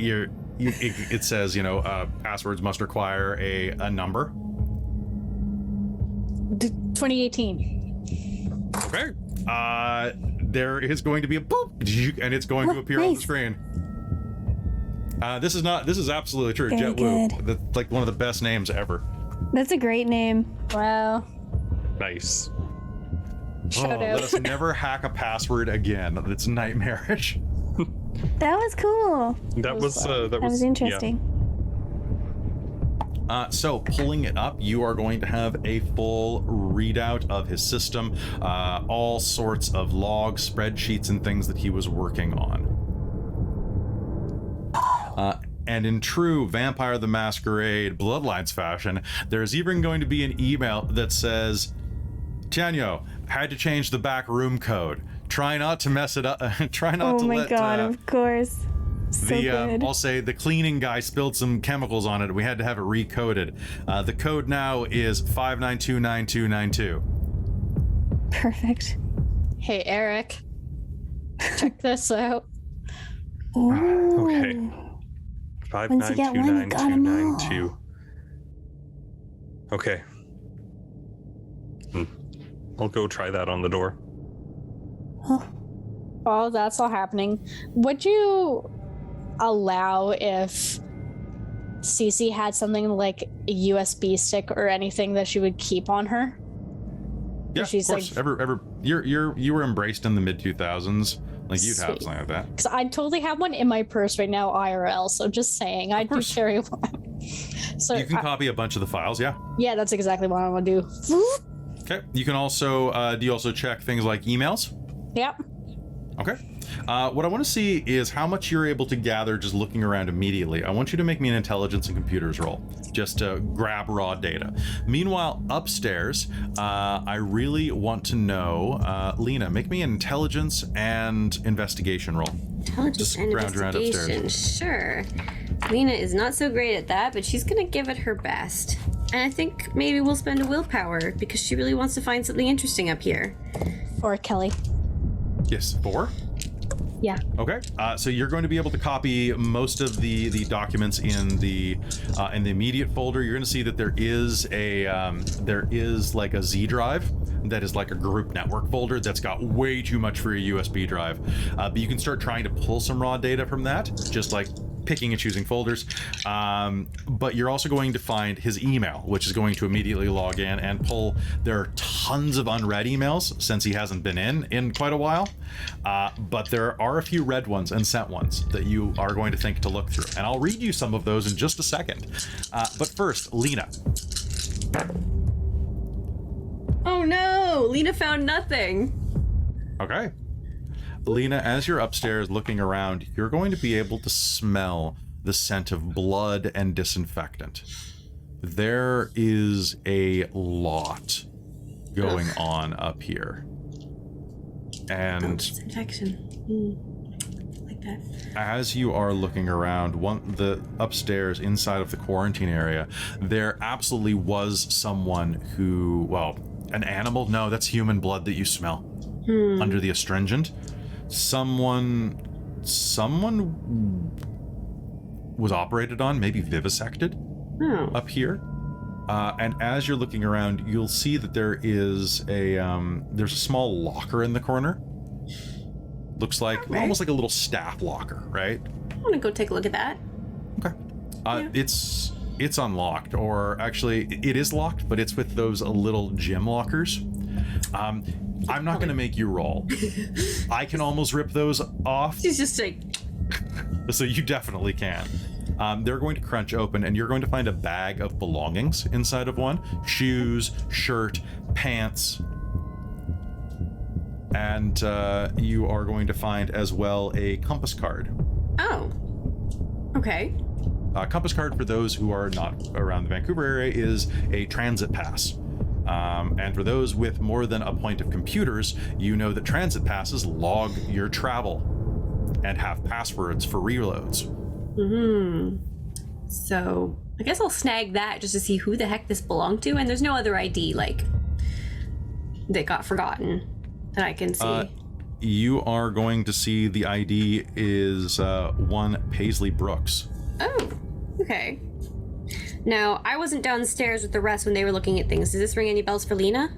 it says, passwords must require a number. 2018. Okay. There is going to be a boop, and it's going to appear on the screen. This is absolutely true. Very JetWoo. good. That's like one of the best names ever. That's a great name. Wow. Nice. Shout out. Let us never hack a password again. It's nightmarish. That was cool. That was Interesting. So pulling it up, you are going to have a full readout of his system, all sorts of logs, spreadsheets, and things that he was working on. And in true Vampire the Masquerade Bloodlines fashion, there's even going to be an email that says, Tianyo, had to change the back room code. Try not to mess it up. Try not to let... Oh my god, of course. So good. I'll say the cleaning guy spilled some chemicals on it. We had to have it recoded. The code now is 5929292. Perfect. Hey, Erik. Check this out. Ooh. Okay. Once you get one, you got 'em all. 592992. Okay. I'll go try that on the door. While that's all happening, would you allow if Cece had something like a USB stick or anything that she would keep on her? Yeah, She's of course. like- You were embraced in the mid 2000s. Like you'd have Sweet. something like that. Because I totally have one in my purse right now, IRL. So just saying, I do course. carry one. So You can copy a bunch of the files. Yeah. yeah, that's exactly what I want to do. Okay. You can also do you also check things like emails? Yep. Okay. What I want to see is how much you're able to gather just looking around immediately. I want you to make me an intelligence and computers roll, just to grab raw data. Meanwhile, upstairs, I really want to know, Lena, make me an intelligence and investigation roll. Intelligence Just and round around investigation. Sure. Lena is not so great at that, but she's gonna give it her best. And I think maybe we'll spend a willpower because she really wants to find something interesting up here. Or Kelly. Yes, 4. Yeah. Okay, so you're going to be able to copy most of the documents in the immediate folder. You're going to see that there is like a Z drive that is like a group network folder that's got way too much for a USB drive. But you can start trying to pull some raw data from that, just like picking and choosing folders. But you're also going to find his email, which is going to immediately log in and pull. There are tons of unread emails since he hasn't been in quite a while. But there are a few read ones and sent ones that you are going to think to look through. And I'll read you some of those in just a second. But first, Lena. Oh no! Lena found nothing. Okay. Lena, as you're upstairs looking around, you're going to be able to smell the scent of blood and disinfectant. There is a lot going on up here. And Disinfection. Like that. as you are looking around, the upstairs inside of the quarantine area, there absolutely was someone who, well, an animal? No, that's human blood that you smell under the astringent. Someone was operated on, maybe vivisected up here. And as you're looking around, you'll see that there is there's a small locker in the corner. Looks like almost like a little staff locker, right? I want to go take a look at that. Okay. It's unlocked, or actually it is locked, but it's with those little gym lockers. I'm not gonna make you roll. I can almost rip those off. She's just like, So you definitely can. They're going to crunch open, and you're going to find a bag of belongings inside of one. Shoes, shirt, pants. And you are going to find as well a compass card. oh, okay. Compass card, for those who are not around the Vancouver area, is a transit pass. And for those with more than a point of computers, you know that transit passes log your travel and have passwords for reloads. So I guess I'll snag that just to see who the heck this belonged to. And there's no other ID like that got forgotten that I can see. You are going to see the ID is one Paisley Brooks. Oh, okay. Now, I wasn't downstairs with the rest when they were looking at things. Does this ring any bells for Lena?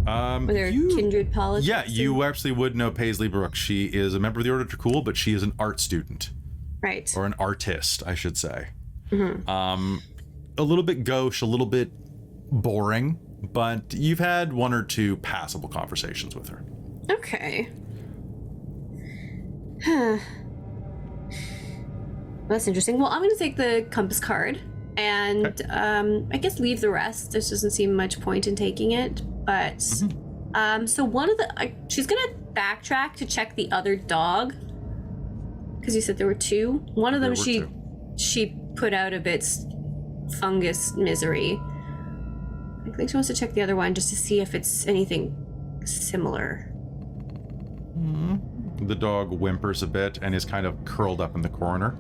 Were there kindred politics? Yeah, you actually would know Paisley Brooks. She is a member of the Order to Cool, but she is an art student. Right. Or an artist, I should say. A little bit gauche, a little bit boring, but you've had one or two passable conversations with her. Okay. Huh. That's interesting. Well, I'm going to take the compass card and I guess leave the rest. There doesn't seem much point in taking it, but so one of the she's going to backtrack to check the other dog because you said there were two. One of them she put out of its fungus misery. I think she wants to check the other one just to see if it's anything similar. The dog whimpers a bit and is kind of curled up in the corner.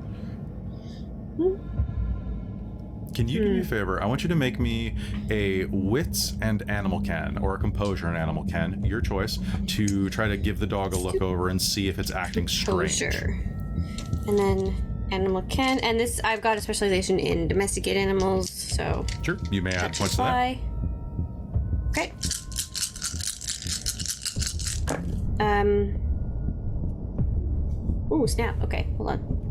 Can you do me a favor? I want you to make me a wits and animal ken, or a composure and animal ken, your choice, to try to give the dog a look over and see if it's acting strange. Composure. And then animal ken, and this I've got a specialization in domesticate animals, so Sure, you may add points to that. Okay. Ooh, snap. Okay, hold on.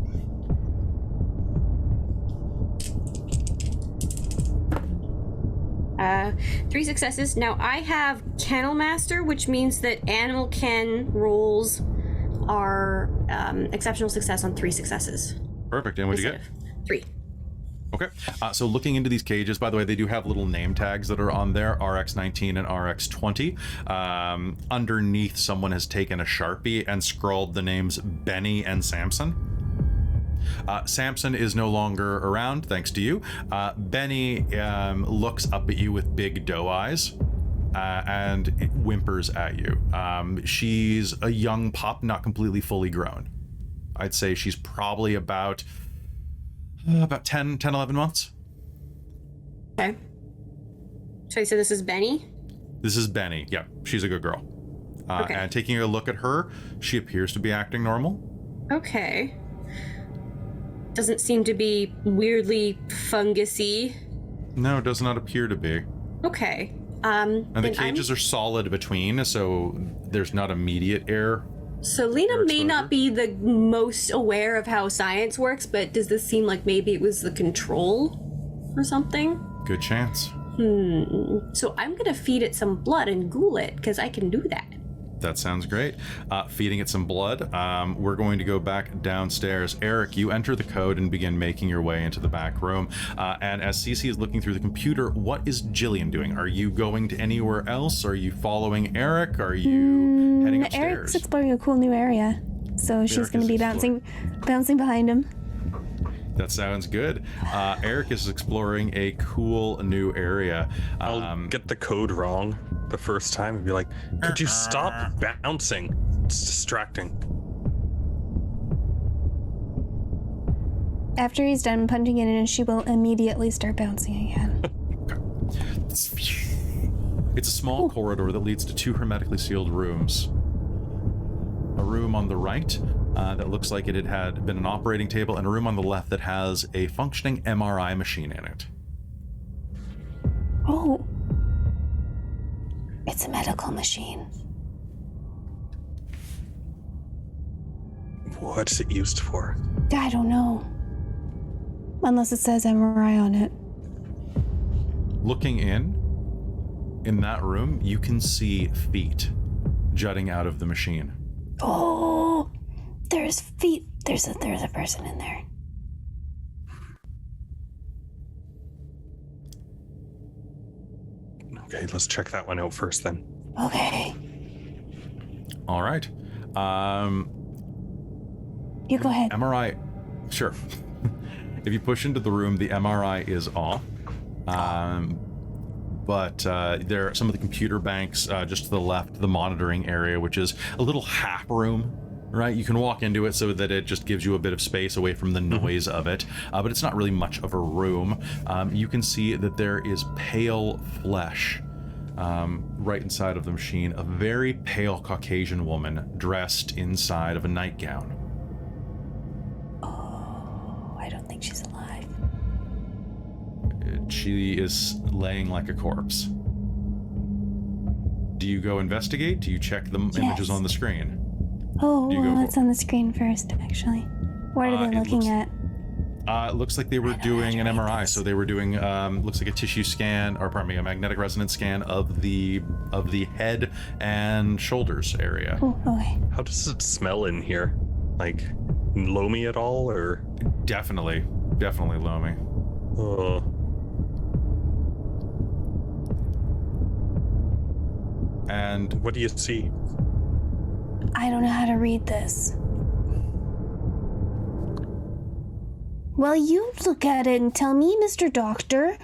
Three successes. Now I have Kennel Master, which means that animal ken rolls are exceptional success on 3 successes. Perfect. And what'd you get? 3. Okay. So looking into these cages, by the way, they do have little name tags that are on there, RX-19 and RX-20. Underneath, someone has taken a Sharpie and scrawled the names Benny and Samson. Samson is no longer around, thanks to you. Benny looks up at you with big doe eyes and whimpers at you. She's a young pup, not completely fully grown. I'd say she's probably about 10, 11 months. Okay. So you said this is Benny? This is Benny. Yep, she's a good girl. Okay. And taking a look at her, she appears to be acting normal. Okay. Doesn't seem to be weirdly fungusy. No, it does not appear to be. Okay. And the cages are solid between, so there's not immediate air. So Lena may not be the most aware of how science works, but does this seem like maybe it was the control or something? Good chance. So I'm gonna feed it some blood and ghoul it, because I can do that. That sounds great. Feeding it some blood. We're going to go back downstairs. Erik, you enter the code and begin making your way into the back room. And as Cece is looking through the computer, what is Jillian doing? Are you going to anywhere else? Are you following Erik? Are you heading upstairs? Eric's exploring a cool new area, so she's going to be bouncing behind him. That sounds good. Erik is exploring a cool new area. I'll get the code wrong the first time and be like, could you stop bouncing? It's distracting. After he's done punching it in, she will immediately start bouncing again. It's a small corridor that leads to 2 hermetically sealed rooms. A room on the right that looks like it had been an operating table, and a room on the left that has a functioning MRI machine in it. Oh. It's a medical machine. What's it used for? I don't know. Unless it says MRI on it. Looking in that room, you can see feet jutting out of the machine. Oh, there's feet. There's a person in there. Okay, let's check that one out first then. Okay. All right. You go ahead. MRI, sure. If you push into the room, the MRI is off. But there are some of the computer banks just to the left, the monitoring area, which is a little half room, right? You can walk into it so that it just gives you a bit of space away from the noise of it, but it's not really much of a room. You can see that there is pale flesh right inside of the machine, a very pale Caucasian woman dressed inside of a nightgown. she is laying like a corpse. Do you go investigate? Do you check the images on the screen? Oh, well, it's on the screen first, actually. What are they looking at? It looks like they were doing an MRI. So they were doing, looks like a tissue scan, or pardon me, a magnetic resonance scan of the head and shoulders area. Oh, okay. How does it smell in here? Like, loamy at all, or? Definitely loamy. Oh. And what do you see? I don't know how to read this. Well, you look at it and tell me, Mr. Doctor.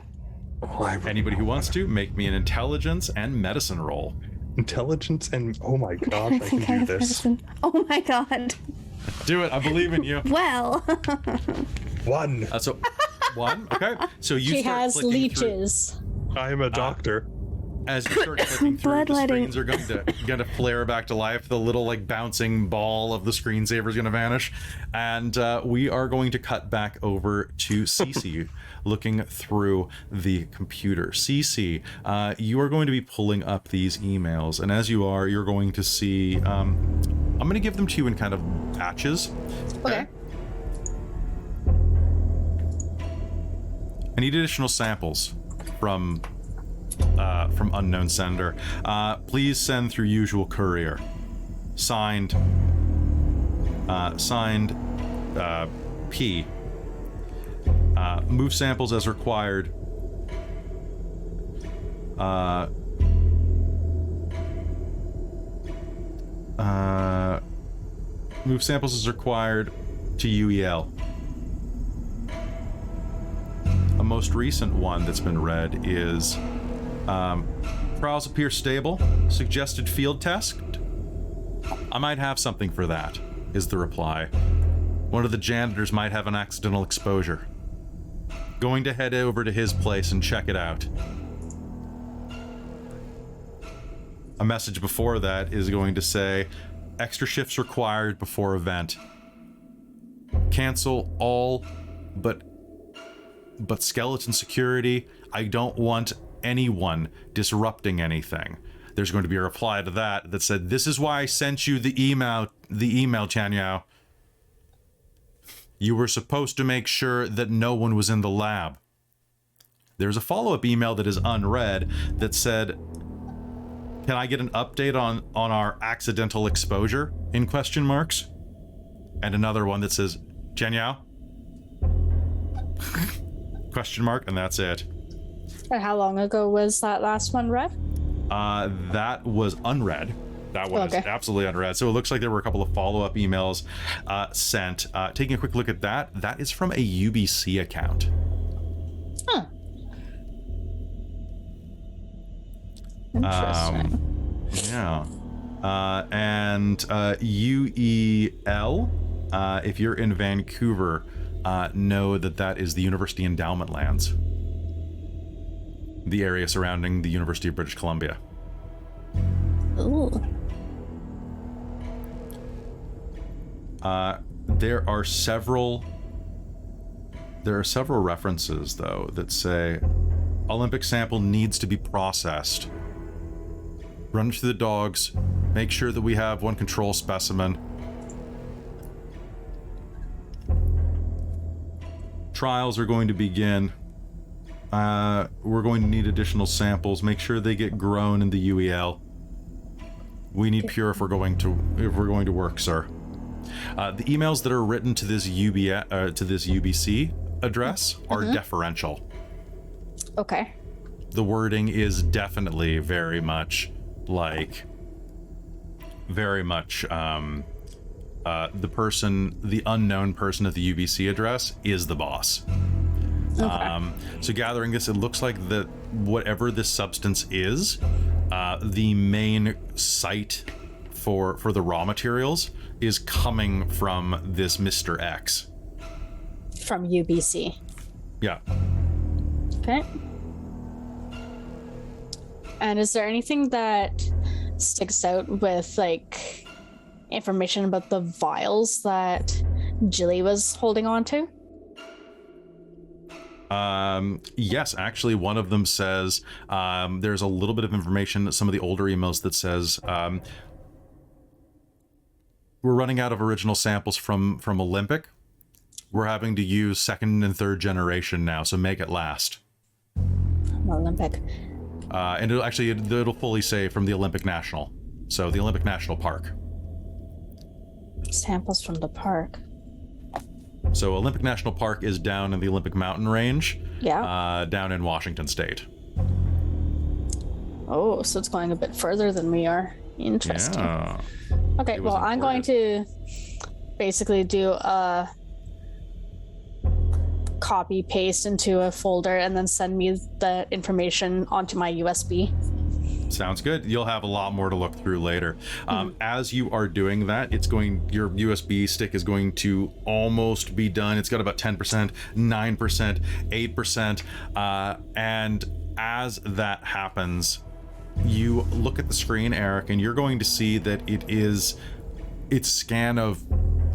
Anybody who wants to, make me an intelligence and medicine roll. Intelligence and... Oh my gosh, I can do this. Oh my god. Do it, I believe in you. Well. 1. So, 1, okay. So you She start has flicking leeches. I am a doctor. As you start clicking through, the screens are going to flare back to life. The little like bouncing ball of the screensaver is going to vanish, and we are going to cut back over to Cece looking through the computer. Cece, you are going to be pulling up these emails, and as you are, you're going to see. I'm going to give them to you in kind of batches. Okay. I need additional samples from unknown sender. Please send through usual courier. Signed P. Move samples as required. Move samples as required to UEL. A most recent one that's been read is trials appear stable. Suggested field test. I might have something for that, is the reply. One of the janitors might have an accidental exposure. Going to head over to his place and check it out. A message before that is going to say, extra shifts required before event. Cancel all but skeleton security. I don't want anyone disrupting anything. There's going to be a reply to that said, this is why I sent you the email, Chanyao. You were supposed to make sure that no one was in the lab. There's a follow-up email that is unread that said, can I get an update on our accidental exposure, in question marks? And another one that says, Chanyao? Question mark, and that's it. And how long ago was that last one read? That was unread. That one is absolutely unread. So it looks like there were a couple of follow-up emails sent. Taking a quick look at that is from a UBC account. Huh. Interesting. Yeah. And UEL, if you're in Vancouver, know that is the University Endowment Lands. The area surrounding the University of British Columbia. Ooh. There are several references, though, that say Olympic sample needs to be processed. Run it through the dogs. Make sure that we have one control specimen. Trials are going to begin. We're going to need additional samples. Make sure they get grown in the UEL. We need pure if we're going to work, sir. The emails that are written to this UBC address are deferential. Okay. The wording is definitely very much the unknown person at the UBC address is the boss. Okay. So gathering this, it looks like that whatever this substance is, the main site for the raw materials is coming from this Mr. X. From UBC. Yeah. Okay. And is there anything that sticks out with, like, information about the vials that Jilly was holding on to? Yes, actually, one of them says there's a little bit of information, some of the older emails that says we're running out of original samples from Olympic. We're having to use second and third generation now, so make it last. Olympic. And it'll fully say from the Olympic National. So the Olympic National Park. Samples from the park. So Olympic National Park is down in the Olympic Mountain Range. Yeah. Down in Washington State. Oh, so it's going a bit further than we are. Interesting. Yeah. Okay, It was well, I'm going to basically do a copy paste into a folder and then send me the information onto my USB. Sounds good. You'll have a lot more to look through later. As you are doing that, your USB stick is going to almost be done. It's got about 10%, 9%, 8%. And as that happens, you look at the screen, Erik, and you're going to see that it's scan of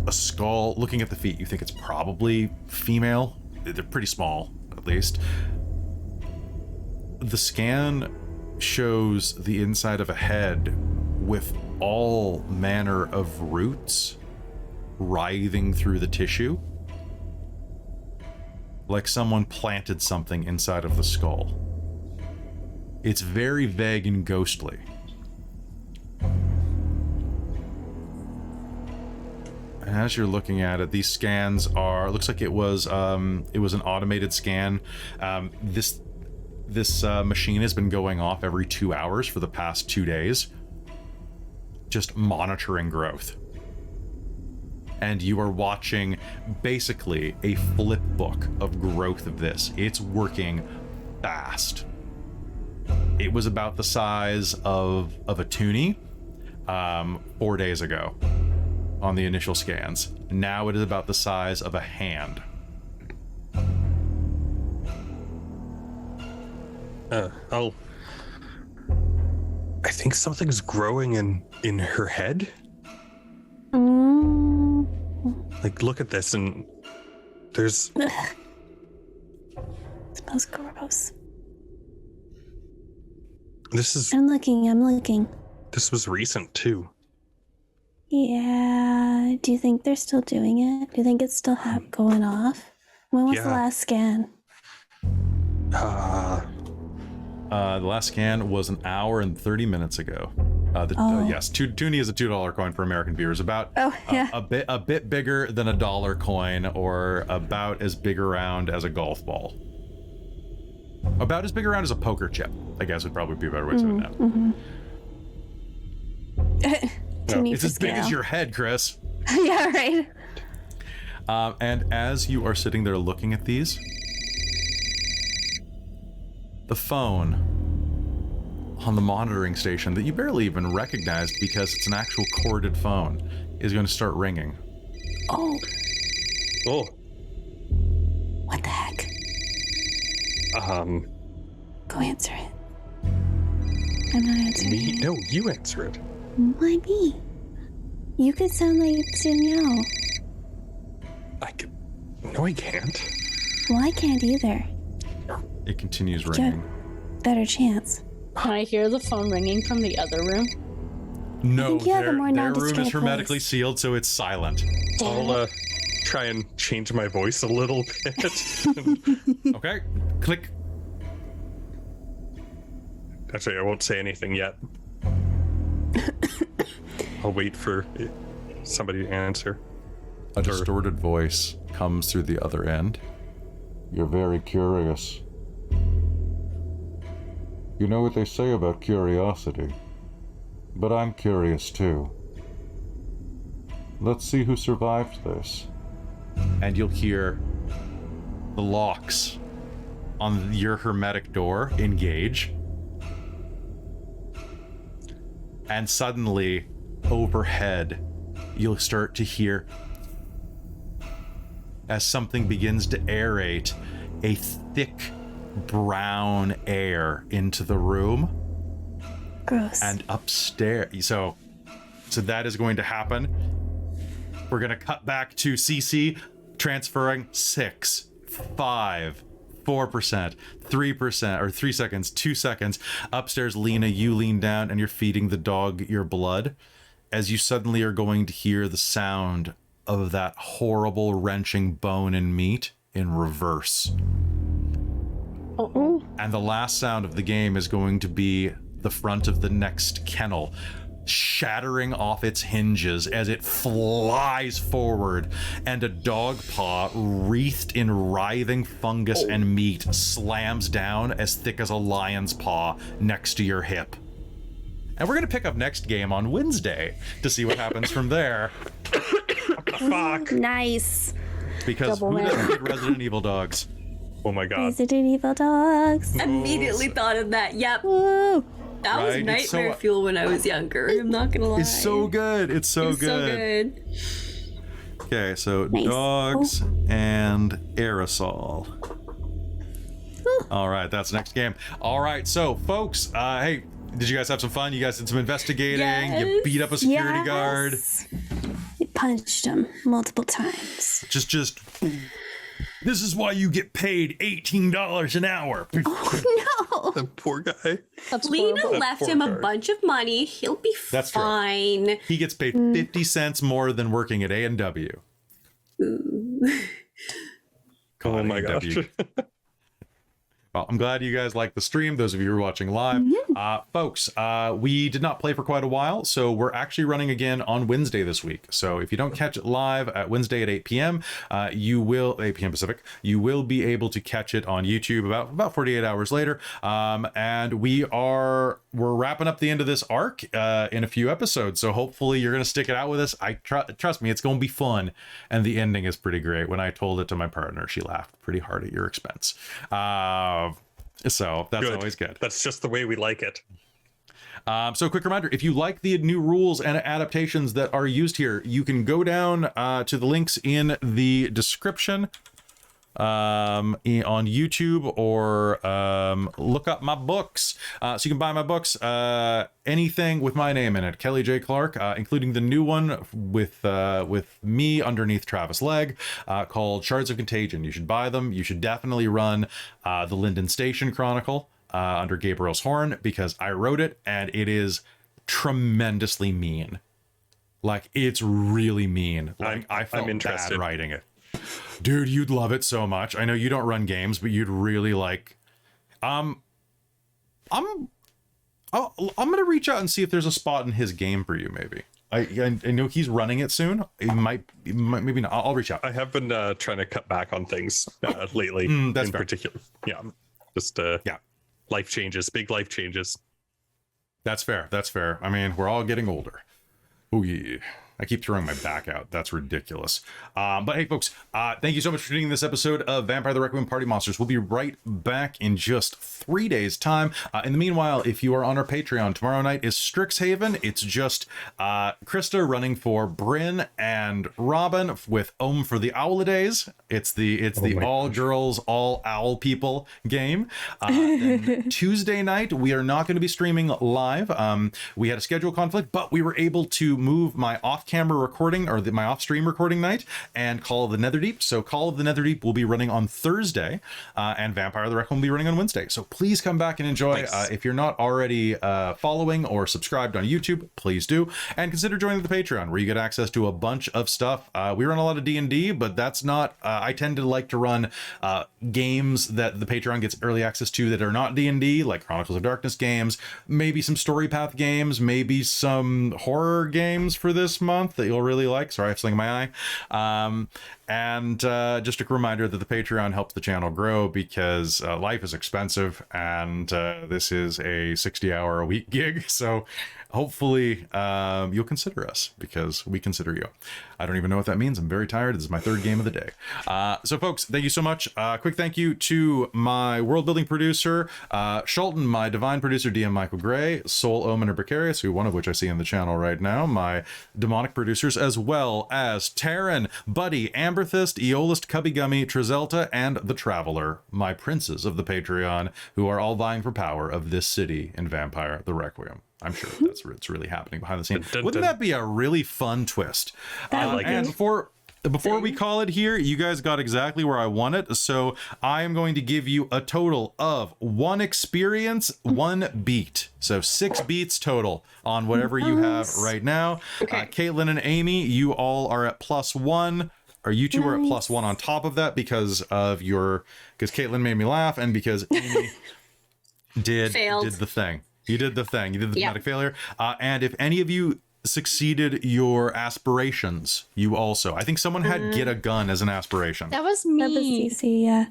a skull. Looking at the feet, you think it's probably female. They're pretty small, at least. The scan shows the inside of a head with all manner of roots writhing through the tissue, like someone planted something inside of the skull. It's very vague and ghostly. And as you're looking at it, these scans looks like it was an automated scan. This machine has been going off every 2 hours for the past 2 days, just monitoring growth. And you are watching basically a flip book of growth of this. It's working fast. It was about the size of a toonie 4 days ago on the initial scans. Now it is about the size of a hand. I think something's growing in her head. Like, look at this, and there's... Smells gross. I'm looking. This was recent, too. Yeah. Do you think they're still doing it? Do you think it's still going off? When was the last scan? The last scan was an hour and 30 minutes ago. Yes, toonie is a $2 coin for American viewers. About a bit bigger than a dollar coin, or about as big around as a golf ball. About as big around as a poker chip, I guess would probably be a better way to say that. It's as big as your head, Chris. Yeah, right. And as you are sitting there looking at these, the phone on the monitoring station that you barely even recognized because it's an actual corded phone is going to start ringing. Oh. Oh. What the heck? Go answer it. I'm not answering it. No, you answer it. Why me? You could sound like Danielle. I could... No, I can't. Well, I can't either. It continues ringing. Better chance. Can I hear the phone ringing from the other room? No, their room is hermetically sealed, so it's silent. I'll try and change my voice a little bit. Okay, click. Actually, I won't say anything yet. I'll wait for somebody to answer. A distorted voice comes through the other end. You're very curious. You know what they say about curiosity, but I'm curious too. Let's see who survived this. And you'll hear the locks on your hermetic door engage. And suddenly, overhead, you'll start to hear, as something begins to aerate, a thick brown air into the room. Gross. And upstairs. So that is going to happen. We're going to cut back to CC transferring 6, 5, 4%, 3%, or 3 seconds, 2 seconds. Upstairs, Lena, you lean down and you're feeding the dog your blood as you suddenly are going to hear the sound of that horrible wrenching bone and meat in reverse. Uh-oh. And the last sound of the game is going to be the front of the next kennel shattering off its hinges as it flies forward, and a dog paw wreathed in writhing fungus and meat slams down as thick as a lion's paw next to your hip. And we're going to pick up next game on Wednesday to see what happens from there. Fuck. Nice. Because Double who doesn't man. get Resident Evil dogs? Oh my god. Resident Evil dogs. Immediately thought of that. Yep. Woo. That was Right? It's nightmare so- fuel when I was younger. I'm not gonna lie. It's so good. It's so It's so good. good. Okay, so Nice. dogs and aerosol. All right, that's next game. All right, so folks, hey, did you guys have some fun? You guys did some investigating. You Yes. beat up a security guard. Yes. We punched him multiple times. Just. This is why you get paid $18 an hour. No. The poor guy. That's Lena horrible. left poor him a guard. bunch of money. He'll be That's true. fine. He gets paid 50 cents more than working at A&W. Oh my A&W. gosh. Well, I'm glad you guys liked the stream, those of you who are watching live. Folks, we did not play for quite a while, so we're actually running again on Wednesday this week. So if you don't catch it live at Wednesday at 8 p.m., 8 p.m. Pacific, you will be able to catch it on YouTube about 48 hours later. And we're wrapping up the end of this arc in a few episodes, so hopefully you're going to stick it out with us. Trust me, it's going to be fun, and the ending is pretty great. When I told it to my partner, she laughed pretty hard at your expense. So that's always good. That's just the way we like it. So a quick reminder, if you like the new rules and adaptations that are used here, you can go down to the links in the description on YouTube, or look up my books. So you can buy my books, anything with my name in it, Kelly J. Clark, including the new one with me underneath Travis Legg, called Shards of Contagion. You should buy them. You should definitely run the Linden Station Chronicle under Gabriel's Horn, because I wrote it and it is tremendously mean. Like, it's really mean. Like, I felt interested. bad writing it. Dude, you'd love it so much. I know you don't run games, but you'd really like. I'm gonna reach out and see if there's a spot in his game for you. Maybe I know he's running it soon. It might maybe not. I'll reach out. I have been trying to cut back on things lately. That's in fair. particular. Yeah. Just Yeah. Life changes, big life changes. That's fair. That's fair. I mean, we're all getting older. Oh yeah. I keep throwing my back out. That's ridiculous. But hey, folks, thank you so much for tuning in this episode of Vampire the Requiem Party Monsters. We'll be right back in just 3 days' time. In the meanwhile, if you are on our Patreon, tomorrow night is Strixhaven. It's just Krista running for Bryn and Robin with Om for the Owlidays. It's the all girls, all owl people game. Then Tuesday night, we are not going to be streaming live. We had a schedule conflict, but we were able to move my off-camera recording, or my off-stream recording night, and Call of the Netherdeep. So Call of the Netherdeep will be running on Thursday, and Vampire the Requiem will be running on Wednesday. So please come back and enjoy. Nice. If you're not already following or subscribed on YouTube, please do, and consider joining the Patreon, where you get access to a bunch of stuff. We run a lot of D&D, but that's not. I tend to like to run games that the Patreon gets early access to that are not D&D, like Chronicles of Darkness games, maybe some story path games, maybe some horror games for this month that you'll really like. Sorry, I have something in my eye. And just a reminder that the Patreon helps the channel grow, because life is expensive, and this is a 60-hour-a-week gig. So hopefully you'll consider us, because we consider you. I don't even know what that means. I'm very tired. This is my third game of the day. So folks, thank you so much. Quick thank you to my world building producer, Shulton, my divine producer, DM Michael Gray, Soul Omen or Precarious, one of which I see in the channel right now, my demonic producers, as well as Taryn, Buddy, Amberthist, Eolist, Cubby Gummy, Trizelta, and The Traveler, my princes of the Patreon, who are all vying for power of this city in Vampire the Requiem. I'm sure it's really happening behind the scenes. Dun, dun, Wouldn't dun. that be a really fun twist? I like and it. before we call it here, you guys got exactly where I want it. So I am going to give you a total of 1 experience, 1 beat. So 6 beats total on whatever you have right now. Okay. Caitlin and Amy, you all are at +1. Or you two are at +1 on top of that because Caitlin made me laugh and because Amy did the thing. You did the thing. You did the dramatic failure. And if any of you succeeded your aspirations, you also. I think someone had get a gun as an aspiration. That was me. That was Cece, yeah.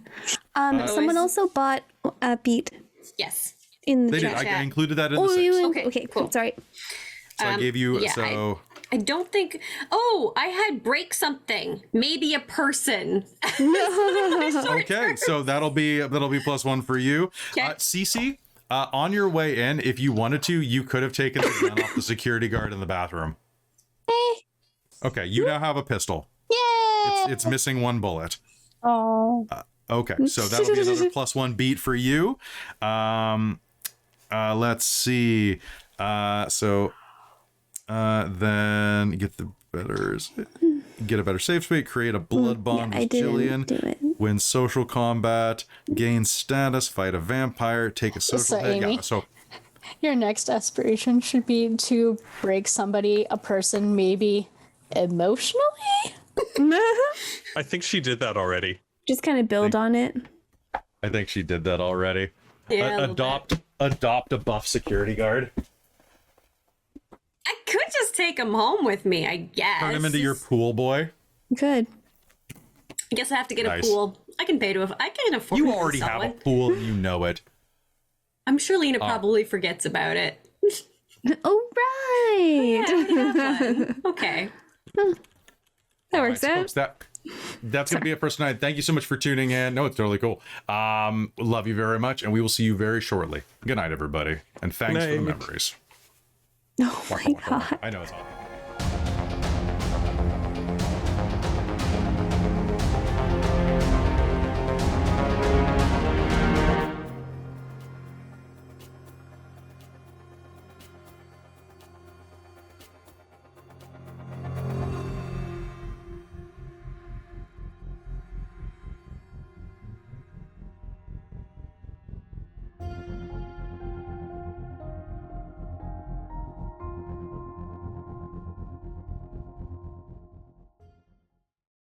Someone also bought a beat Yes. in the They did. chat. I included that in the 6. Okay, cool. Sorry. So I gave you I don't think. Oh, I had break something. Maybe a person. okay, so that'll be +1 for you. Okay. Cece, on your way in, if you wanted to, you could have taken the gun off the security guard in the bathroom. Okay, you now have a pistol. Yay! It's missing 1 bullet. Oh. Okay, so that'll be another +1 beat for you. Let's see. Then get a better save space, create a blood bond with Jillian, win social combat, gain status, fight a vampire, take a social hit. Amy, your next aspiration should be to break somebody, a person, maybe emotionally. I think she did that already. Just kind of build on it. I think she did that already. Yeah, Adopt a buff security guard. I could just take him home with me, I guess. Turn him into your pool boy. Good. I guess I have to get Nice. a pool. I can afford You to already have a someone. pool and you know it. I'm sure Lena probably forgets about it. Oh, right. Have fun. Okay. That works All right, out. folks, that's going to be it for us tonight. Thank you so much for tuning in. No, it's totally cool. Love you very much, and we will see you very shortly. Good night, everybody, and thanks for the Night. memories. Oh my god. I know it's awesome.